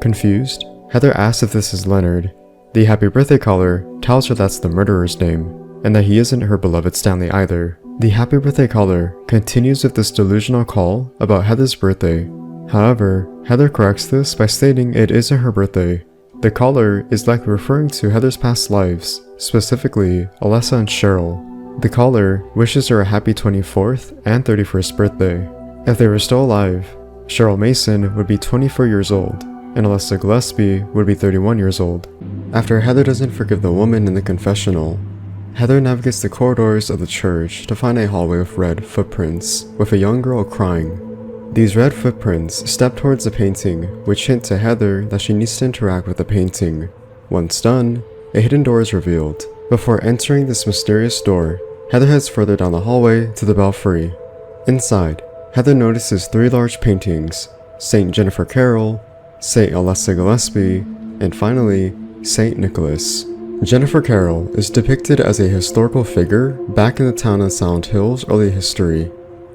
Confused, Heather asks if this is Leonard. The happy birthday caller tells her that's the murderer's name, and that he isn't her beloved Stanley either. The happy birthday caller continues with this delusional call about Heather's birthday. However, Heather corrects this by stating it isn't her birthday. The caller is likely referring to Heather's past lives, specifically Alessa and Cheryl. The caller wishes her a happy 24th and 31st birthday. If they were still alive, Cheryl Mason would be 24 years old, and Alessa Gillespie would be 31 years old. After Heather doesn't forgive the woman in the confessional, Heather navigates the corridors of the church to find a hallway with red footprints, with a young girl crying. These red footprints step towards the painting, which hint to Heather that she needs to interact with the painting. Once done, a hidden door is revealed. Before entering this mysterious door, Heather heads further down the hallway to the belfry. Inside, Heather notices 3 large paintings: Saint Jennifer Carroll, Saint Alessa Gillespie, and finally, Saint Nicholas. Jennifer Carroll is depicted as a historical figure back in the town of Sound Hill's early history.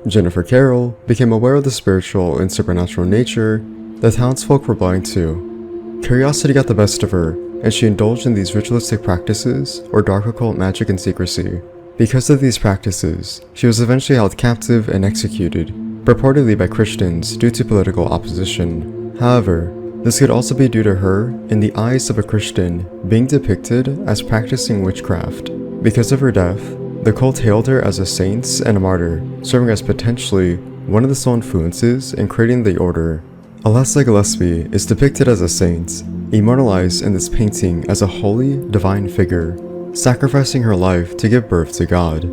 Jennifer Carroll became aware of the spiritual and supernatural nature the townsfolk were blind to. Curiosity got the best of her, and she indulged in these ritualistic practices or dark occult magic and secrecy. Because of these practices, she was eventually held captive and executed, purportedly by Christians due to political opposition. However, this could also be due to her, in the eyes of a Christian, being depicted as practicing witchcraft. Because of her death, the cult hailed her as a saint and a martyr, serving as potentially one of the sole influences in creating the order. Alessa Gillespie is depicted as a saint, immortalized in this painting as a holy, divine figure, sacrificing her life to give birth to God.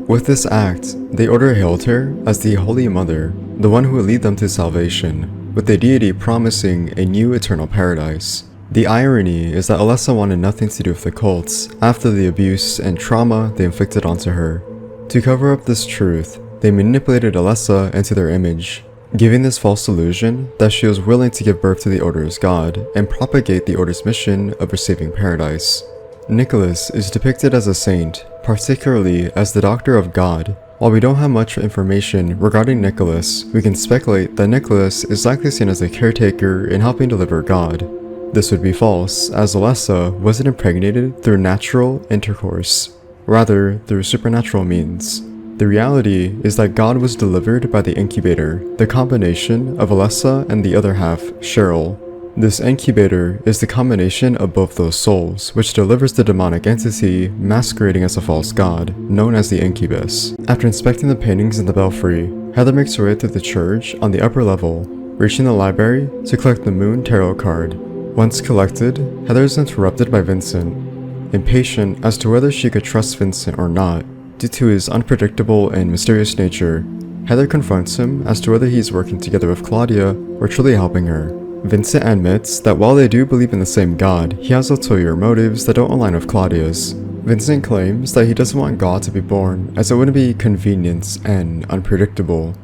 With this act, the order hailed her as the Holy Mother, the one who would lead them to salvation, with the deity promising a new eternal paradise. The irony is that Alessa wanted nothing to do with the cults after the abuse and trauma they inflicted onto her. To cover up this truth, they manipulated Alessa into their image, giving this false illusion that she was willing to give birth to the Order's God and propagate the Order's mission of receiving paradise. Nicholas is depicted as a saint, particularly as the Doctor of God. While we don't have much information regarding Nicholas, we can speculate that Nicholas is likely seen as a caretaker in helping deliver God. This would be false, as Alessa wasn't impregnated through natural intercourse, rather through supernatural means. The reality is that God was delivered by the incubator, the combination of Alessa and the other half, Cheryl. This incubator is the combination of both those souls, which delivers the demonic entity masquerading as a false god, known as the incubus. After inspecting the paintings in the belfry, Heather makes her way through the church on the upper level, reaching the library to collect the Moon Tarot card. Once collected, Heather is interrupted by Vincent. Impatient as to whether she could trust Vincent or not, due to his unpredictable and mysterious nature, Heather confronts him as to whether he's working together with Claudia or truly helping her. Vincent admits that while they do believe in the same God, he has ulterior motives that don't align with Claudia's. Vincent claims that he doesn't want God to be born, as it wouldn't be convenient and unpredictable.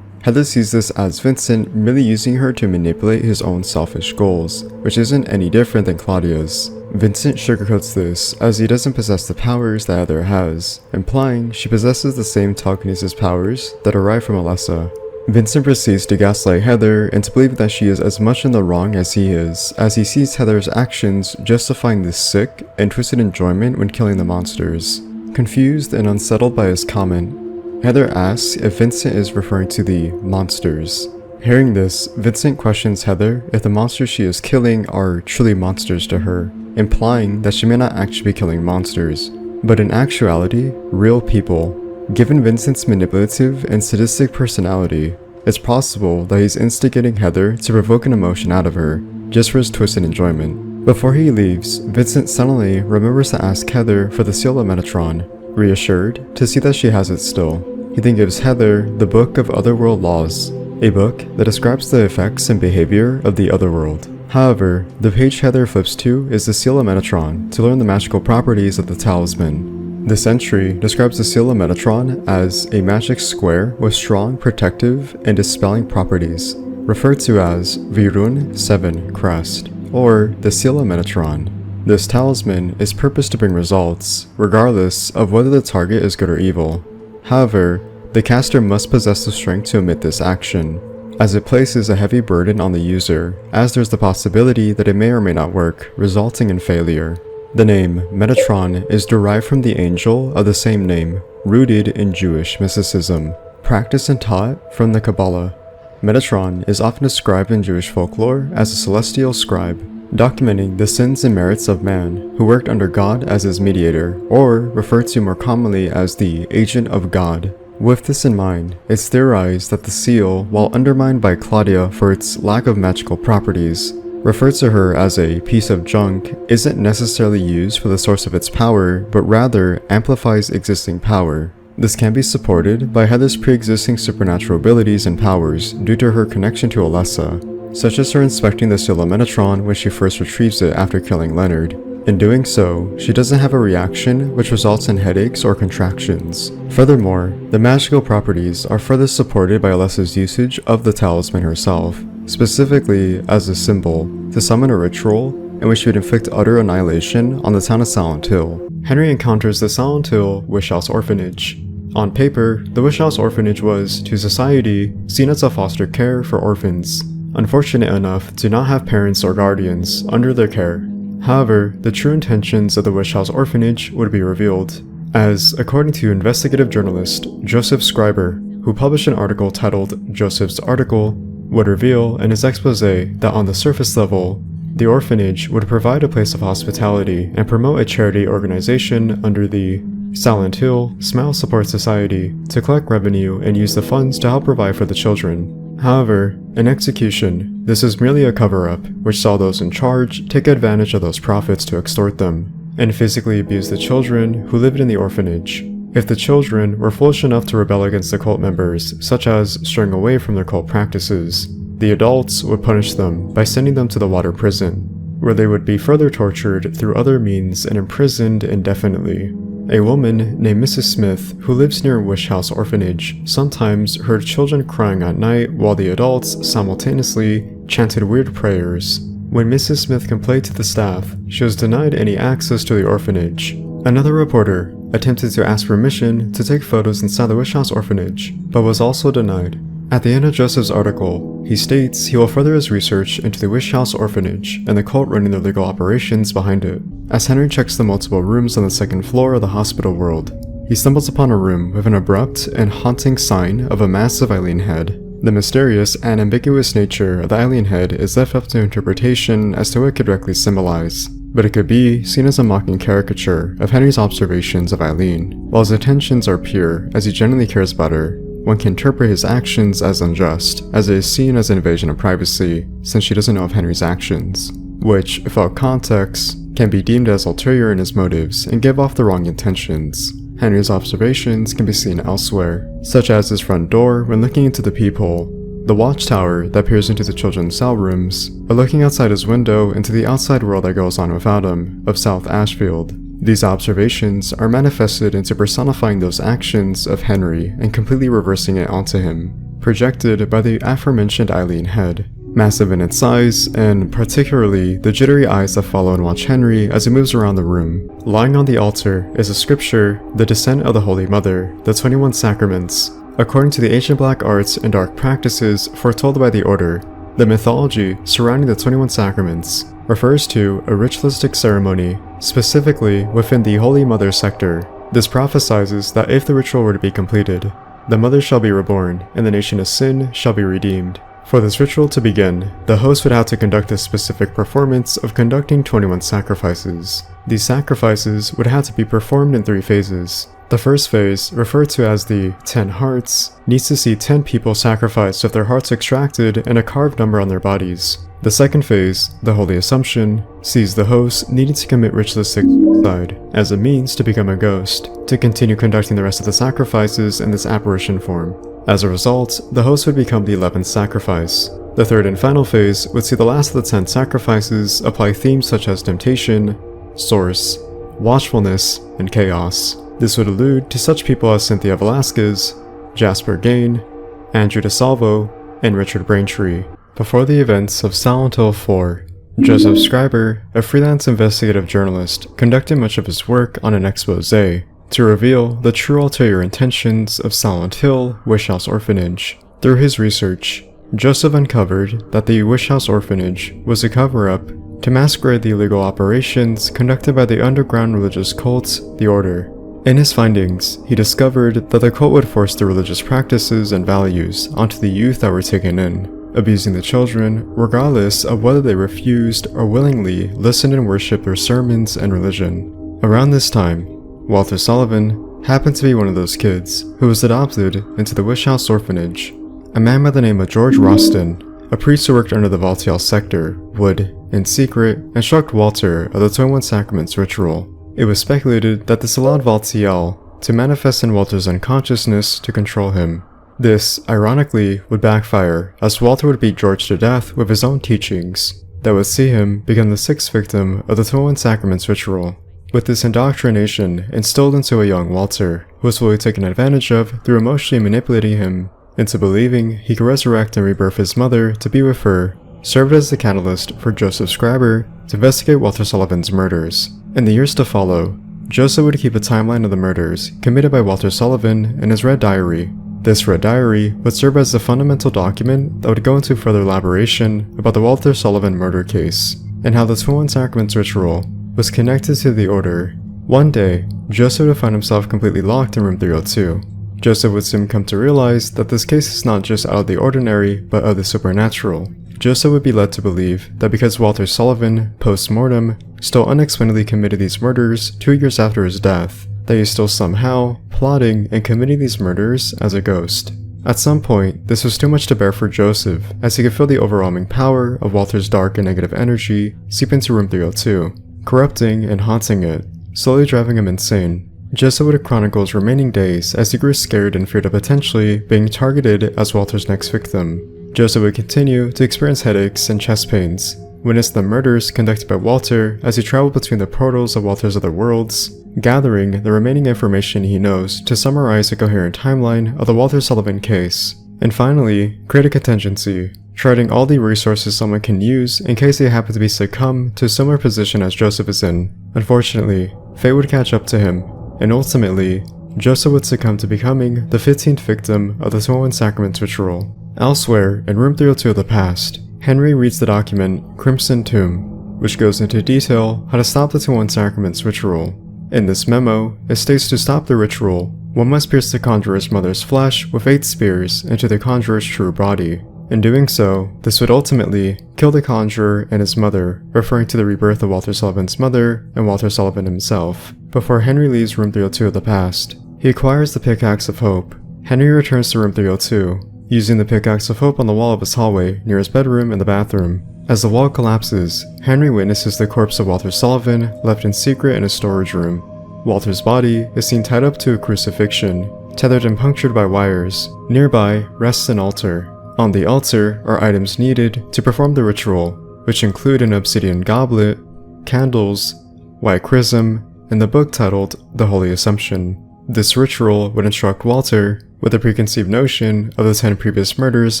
Heather sees this as Vincent merely using her to manipulate his own selfish goals, which isn't any different than Claudia's. Vincent sugarcoats this as he doesn't possess the powers that Heather has, implying she possesses the same telekinesis powers that arrive from Alessa. Vincent proceeds to gaslight Heather into believing that she is as much in the wrong as he is, as he sees Heather's actions justifying this sick and twisted enjoyment when killing the monsters. Confused and unsettled by his comment, Heather asks if Vincent is referring to the monsters. Hearing this, Vincent questions Heather if the monsters she is killing are truly monsters to her, implying that she may not actually be killing monsters, but in actuality, real people. Given Vincent's manipulative and sadistic personality, it's possible that he's instigating Heather to provoke an emotion out of her, just for his twisted enjoyment. Before he leaves, Vincent suddenly remembers to ask Heather for the seal of Metatron, reassured to see that she has it still. He then gives Heather the Book of Otherworld Laws, a book that describes the effects and behavior of the Otherworld. However, the page Heather flips to is the Seal of Metatron to learn the magical properties of the talisman. This entry describes the Seal of Metatron as a magic square with strong protective and dispelling properties, referred to as Virun 7 Crest, or the Seal of Metatron. This talisman is purposed to bring results, regardless of whether the target is good or evil. However, the caster must possess the strength to emit this action, as it places a heavy burden on the user, as there's the possibility that it may or may not work, resulting in failure. The name Metatron is derived from the angel of the same name, rooted in Jewish mysticism, practiced and taught from the Kabbalah. Metatron is often described in Jewish folklore as a celestial scribe, documenting the sins and merits of man who worked under God as his mediator, or referred to more commonly as the agent of God. With this in mind, it's theorized that the seal, while undermined by Claudia for its lack of magical properties, referred to her as a piece of junk, isn't necessarily used for the source of its power, but rather amplifies existing power. This can be supported by Heather's pre-existing supernatural abilities and powers due to her connection to Alessa, such as her inspecting the seal of Metatron when she first retrieves it after killing Leonard. In doing so, she doesn't have a reaction which results in headaches or contractions. Furthermore, the magical properties are further supported by Alessa's usage of the talisman herself, specifically as a symbol to summon a ritual in which she would inflict utter annihilation on the town of Silent Hill. Henry encounters the Silent Hill Wish House Orphanage. On paper, the Wish House Orphanage was, to society, seen as a foster care for orphans, unfortunate enough to not have parents or guardians under their care. However, the true intentions of the Wish House Orphanage would be revealed, as, according to investigative journalist Joseph Scriber, who published an article titled Joseph's Article, would reveal in his expose that on the surface level, the orphanage would provide a place of hospitality and promote a charity organization under the Silent Hill Smile Support Society to collect revenue and use the funds to help provide for the children. However, in execution, this is merely a cover-up which saw those in charge take advantage of those profits to extort them and physically abuse the children who lived in the orphanage. If the children were foolish enough to rebel against the cult members, such as straying away from their cult practices, the adults would punish them by sending them to the water prison, where they would be further tortured through other means and imprisoned indefinitely. A woman named Mrs. Smith, who lives near Wish House Orphanage, sometimes heard children crying at night while the adults simultaneously chanted weird prayers. When Mrs. Smith complained to the staff, she was denied any access to the orphanage. Another reporter attempted to ask permission to take photos inside the Wish House Orphanage, but was also denied. At the end of Joseph's article, he states he will further his research into the Wish House Orphanage and the cult running the legal operations behind it. As Henry checks the multiple rooms on the second floor of the hospital world, he stumbles upon a room with an abrupt and haunting sign of a massive alien head. The mysterious and ambiguous nature of the alien head is left up to interpretation as to what it could directly symbolize, but it could be seen as a mocking caricature of Henry's observations of Eileen. While his intentions are pure, as he genuinely cares about her, one can interpret his actions as unjust, as it is seen as an invasion of privacy, since she doesn't know of Henry's actions, which, without context, can be deemed as ulterior in his motives and give off the wrong intentions. Henry's observations can be seen elsewhere, such as his front door when looking into the peephole, the watchtower that peers into the children's cell rooms, or looking outside his window into the outside world that goes on without him, of South Ashfield. These observations are manifested into personifying those actions of Henry and completely reversing it onto him, projected by the aforementioned Eileen head. Massive in its size, and particularly the jittery eyes that follow and watch Henry as he moves around the room. Lying on the altar is a scripture, the descent of the Holy Mother, the 21 Sacraments. According to the ancient black arts and dark practices foretold by the Order, the mythology surrounding the 21 Sacraments refers to a ritualistic ceremony, specifically within the Holy Mother sector. This prophesizes that if the ritual were to be completed, the Mother shall be reborn, and the nation of sin shall be redeemed. For this ritual to begin, the host would have to conduct a specific performance of conducting 21 sacrifices. These sacrifices would have to be performed in 3 phases. The first phase, referred to as the 10 hearts, needs to see 10 people sacrificed with their hearts extracted and a carved number on their bodies. The second phase, the Holy Assumption, sees the host needing to commit ritualistic suicide as a means to become a ghost, to continue conducting the rest of the sacrifices in this apparition form. As a result, the host would become the 11th sacrifice. The third and final phase would see the last of the 10 sacrifices apply themes such as temptation, source, watchfulness, and chaos. This would allude to such people as Cynthia Velasquez, Jasper Gain, Andrew DeSalvo, and Richard Braintree. Before the events of Silent Hill 4, Joseph Scriber, a freelance investigative journalist, conducted much of his work on an expose to reveal the true ulterior intentions of Silent Hill Wish House Orphanage. Through his research, Joseph uncovered that the Wish House Orphanage was a cover-up to masquerade the illegal operations conducted by the underground religious cult, the Order. In his findings, he discovered that the cult would force the religious practices and values onto the youth that were taken in, abusing the children regardless of whether they refused or willingly listened and worshipped their sermons and religion. Around this time, Walter Sullivan happened to be one of those kids who was adopted into the Wish House Orphanage. A man by the name of George Roston, a priest who worked under the Valtiel sector, would, in secret, instruct Walter of the 21 Sacraments ritual. It was speculated that this allowed Valtiel to manifest in Walter's unconsciousness to control him. This, ironically, would backfire, as Walter would beat George to death with his own teachings, that would see him become the 6th victim of the 21 Sacraments ritual. With this indoctrination instilled into a young Walter, who was fully taken advantage of through emotionally manipulating him into believing he could resurrect and rebirth his mother to be with her, served as the catalyst for Joseph Scriber to investigate Walter Sullivan's murders. In the years to follow, Joseph would keep a timeline of the murders committed by Walter Sullivan in his Red Diary. This Red Diary would serve as the fundamental document that would go into further elaboration about the Walter Sullivan murder case, and how the 21 Sacraments ritual was connected to the Order One day, Joseph would find himself completely locked in room 302. Joseph would soon come to realize that this case is not just out of the ordinary, but of the supernatural. Joseph would be led to believe that because Walter Sullivan, post-mortem, still unexplainedly committed these murders 2 years after his death, that he is still somehow plotting and committing these murders as a ghost. At some point, this was too much to bear for Joseph, as he could feel the overwhelming power of Walter's dark and negative energy seep into room 302, corrupting and haunting it, slowly driving him insane. Joseph would chronicle his remaining days as he grew scared and feared of potentially being targeted as Walter's next victim. Joseph would continue to experience headaches and chest pains, witness the murders conducted by Walter as he traveled between the portals of Walter's other worlds, gathering the remaining information he knows to summarize a coherent timeline of the Walter Sullivan case, and finally, create a contingency, charting all the resources someone can use in case they happen to be succumb to a similar position as Joseph is in. Unfortunately, fate would catch up to him, and ultimately, Joseph would succumb to becoming the 15th victim of the 21 Sacraments ritual. Elsewhere, in room 302 of the past, Henry reads the document Crimson Tomb, which goes into detail how to stop the 21 Sacraments ritual. In this memo, it states to stop the ritual, one must pierce the conjurer's mother's flesh with 8 spears into the conjurer's true body. In doing so, this would ultimately kill the conjurer and his mother, referring to the rebirth of Walter Sullivan's mother and Walter Sullivan himself. Before Henry leaves room 302 of the past, he acquires the Pickaxe of Hope. Henry returns to room 302, using the Pickaxe of Hope on the wall of his hallway near his bedroom and the bathroom. As the wall collapses, Henry witnesses the corpse of Walter Sullivan left in secret in a storage room. Walter's body is seen tied up to a crucifixion, tethered and punctured by wires. Nearby rests an altar. On the altar are items needed to perform the ritual, which include an obsidian goblet, candles, white chrism, and the book titled The Holy Assumption. This ritual would instruct Walter, with a preconceived notion of the 10 previous murders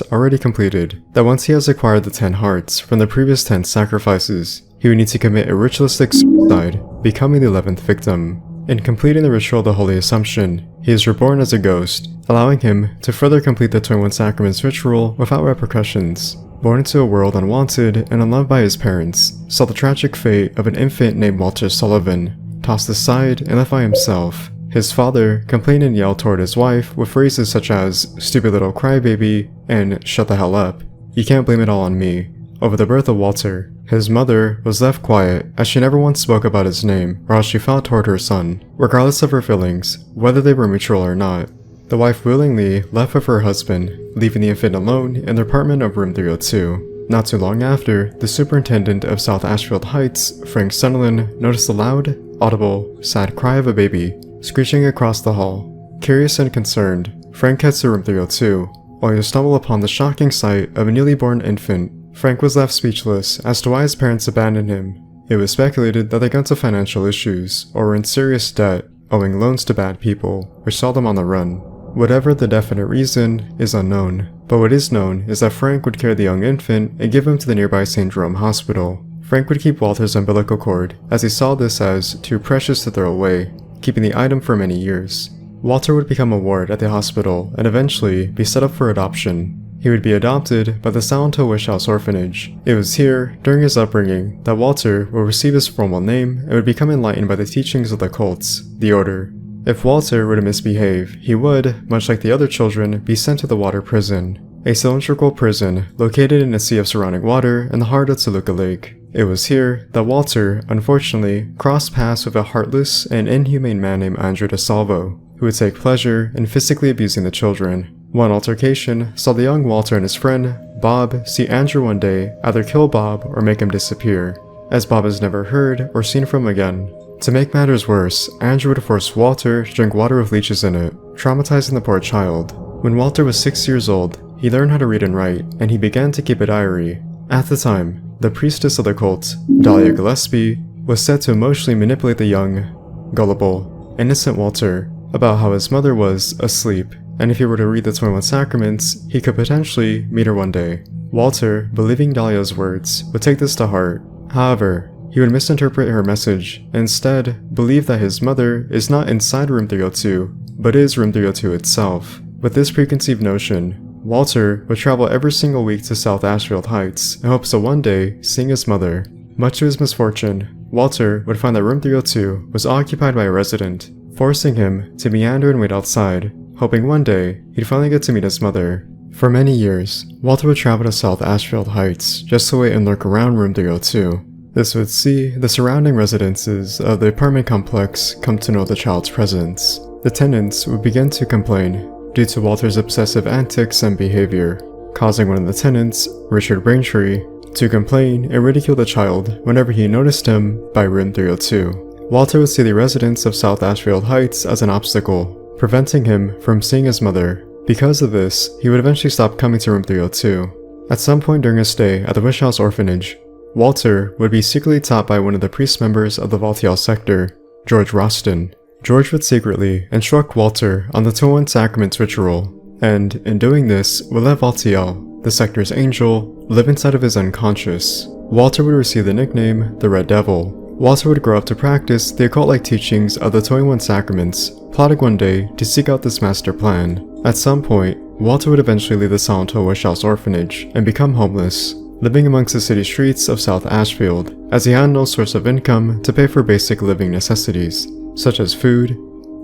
already completed, that once he has acquired the 10 hearts from the previous 10 sacrifices, he would need to commit a ritualistic suicide, becoming the 11th victim. In completing the ritual of the Holy Assumption, he is reborn as a ghost, allowing him to further complete the 21 Sacraments ritual without repercussions. Born into a world unwanted and unloved by his parents, saw the tragic fate of an infant named Walter Sullivan, tossed aside and left by himself. His father complained and yelled toward his wife with phrases such as "stupid little crybaby" and "shut the hell up. You can't blame it all on me." Over the birth of Walter, his mother was left quiet as she never once spoke about his name or how she felt toward her son, regardless of her feelings, whether they were mutual or not. The wife willingly left with her husband, leaving the infant alone in the apartment of room 302. Not too long after, the superintendent of South Ashfield Heights, Frank Sunderland, noticed a loud, audible, sad cry of a baby screeching across the hall. Curious and concerned, Frank heads to room 302, only to stumble upon the shocking sight of a newly born infant. Frank was left speechless as to why his parents abandoned him. It was speculated that they got into financial issues or were in serious debt, owing loans to bad people, which saw them on the run. Whatever the definite reason is unknown, but what is known is that Frank would carry the young infant and give him to the nearby St. Jerome Hospital. Frank would keep Walter's umbilical cord, as he saw this as too precious to throw away, keeping the item for many years. Walter would become a ward at the hospital and eventually be set up for adoption. He would be adopted by the Silent Hill Wish House Orphanage. It was here, during his upbringing, that Walter would receive his formal name and would become enlightened by the teachings of the cults, the Order. If Walter were to misbehave, he would, much like the other children, be sent to the water prison, a cylindrical prison located in a sea of surrounding water in the heart of Toluca Lake. It was here that Walter, unfortunately, crossed paths with a heartless and inhumane man named Andrew DeSalvo, who would take pleasure in physically abusing the children. One altercation saw the young Walter and his friend, Bob, see Andrew one day either kill Bob or make him disappear, as Bob is never heard or seen from again. To make matters worse, Andrew would force Walter to drink water with leeches in it, traumatizing the poor child. When Walter was 6 years old, he learned how to read and write, and he began to keep a diary. At the time, the priestess of the cult, Dahlia Gillespie, was said to emotionally manipulate the young, gullible, innocent Walter about how his mother was asleep, and if he were to read the 21 Sacraments, he could potentially meet her one day. Walter, believing Dahlia's words, would take this to heart. However, he would misinterpret her message and instead believe that his mother is not inside room 302, but is room 302 itself. With this preconceived notion, Walter would travel every single week to South Ashfield Heights in hopes of one day seeing his mother. Much to his misfortune, Walter would find that room 302 was occupied by a resident, forcing him to meander and wait outside, hoping one day he'd finally get to meet his mother. For many years, Walter would travel to South Ashfield Heights just to wait and lurk around room 302. This would see the surrounding residences of the apartment complex come to know the child's presence. The tenants would begin to complain due to Walter's obsessive antics and behavior, causing one of the tenants, Richard Braintree, to complain and ridicule the child whenever he noticed him by room 302. Walter would see the residents of South Ashfield Heights as an obstacle, preventing him from seeing his mother. Because of this, he would eventually stop coming to room 302. At some point during his stay at the Wish House Orphanage, Walter would be secretly taught by one of the priest members of the Valtiel sector, George Roston. George would secretly instruct Walter on the 21 Sacraments ritual, and in doing this would let Valtiel, the sector's angel, live inside of his unconscious. Walter would receive the nickname the Red Devil. Walter would grow up to practice the occult-like teachings of the 21 Sacraments, plotting one day to seek out this master plan. At some point, Walter would eventually leave the Silent Wish House Orphanage and become homeless, living amongst the city streets of South Ashfield, as he had no source of income to pay for basic living necessities, such as food,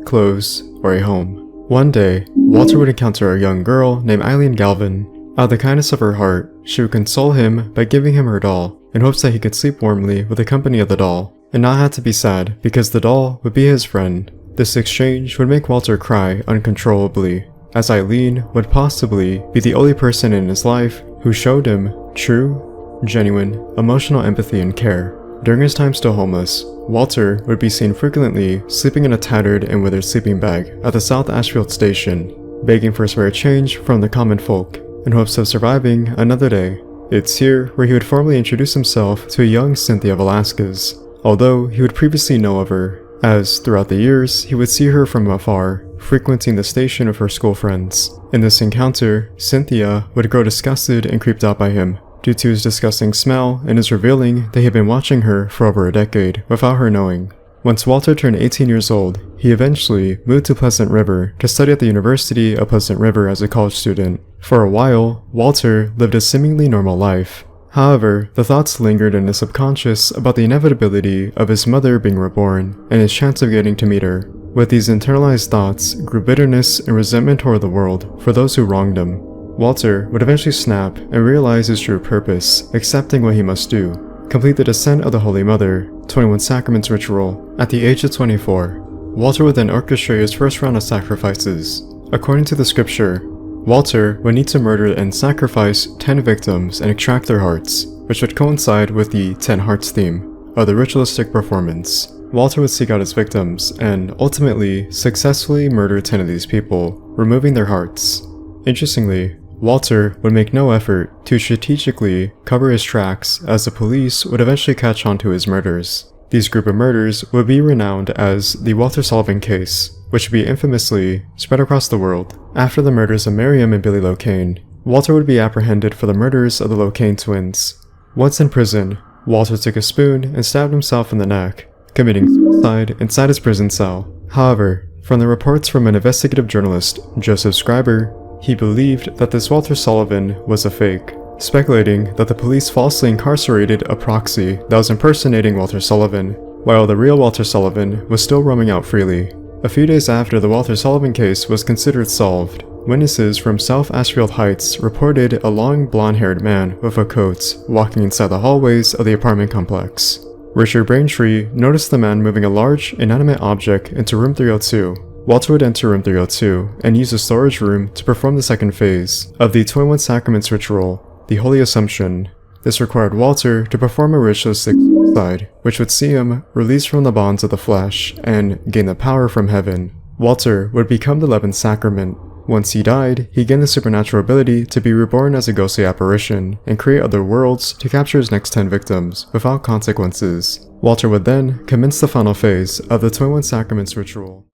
clothes, or a home. One day, Walter would encounter a young girl named Eileen Galvin. Out of the kindness of her heart, she would console him by giving him her doll, in hopes that he could sleep warmly with the company of the doll, and not have to be sad because the doll would be his friend. This exchange would make Walter cry uncontrollably, as Eileen would possibly be the only person in his life who showed him true, genuine, emotional empathy and care. During his time still homeless, Walter would be seen frequently sleeping in a tattered and withered sleeping bag at the South Ashfield station, begging for a spare change from the common folk, in hopes of surviving another day. It's here where he would formally introduce himself to a young Cynthia Velasquez, although he would previously know of her, as throughout the years he would see her from afar, frequenting the station of her school friends. In this encounter, Cynthia would grow disgusted and creeped out by him, due to his disgusting smell and his revealing that he had been watching her for over a decade without her knowing. Once Walter turned 18 years old, he eventually moved to Pleasant River to study at the University of Pleasant River as a college student. For a while, Walter lived a seemingly normal life. However, the thoughts lingered in his subconscious about the inevitability of his mother being reborn and his chance of getting to meet her. With these internalized thoughts grew bitterness and resentment toward the world for those who wronged him. Walter would eventually snap and realize his true purpose, accepting what he must do: complete the Descent of the Holy Mother, 21 Sacraments ritual. At the age of 24, Walter would then orchestrate his first round of sacrifices. According to the scripture, Walter would need to murder and sacrifice 10 victims and extract their hearts, which would coincide with the 10 hearts theme of the ritualistic performance. Walter would seek out his victims and ultimately successfully murder 10 of these people, removing their hearts. Interestingly, Walter would make no effort to strategically cover his tracks, as the police would eventually catch on to his murders. These group of murders would be renowned as the Walter Sullivan case, which would be infamously spread across the world. After the murders of Miriam and Billy Locane, Walter would be apprehended for the murders of the Locane twins. Once in prison, Walter took a spoon and stabbed himself in the neck, committing suicide inside his prison cell. However, from the reports from an investigative journalist, Joseph Scriber, he believed that this Walter Sullivan was a fake, speculating that the police falsely incarcerated a proxy that was impersonating Walter Sullivan, while the real Walter Sullivan was still roaming out freely. A few days after the Walter Sullivan case was considered solved, witnesses from South Ashfield Heights reported a long blonde-haired man with a coat walking inside the hallways of the apartment complex. Richard Braintree noticed the man moving a large, inanimate object into room 302. Walter would enter room 302 and use the storage room to perform the second phase of the 21 Sacraments ritual, the Holy Assumption. This required Walter to perform a ritualistic suicide, which would see him released from the bonds of the flesh and gain the power from heaven. Walter would become the 11th sacrament. Once he died, he gained the supernatural ability to be reborn as a ghostly apparition and create other worlds to capture his next 10 victims without consequences. Walter would then commence the final phase of the 21 Sacraments ritual.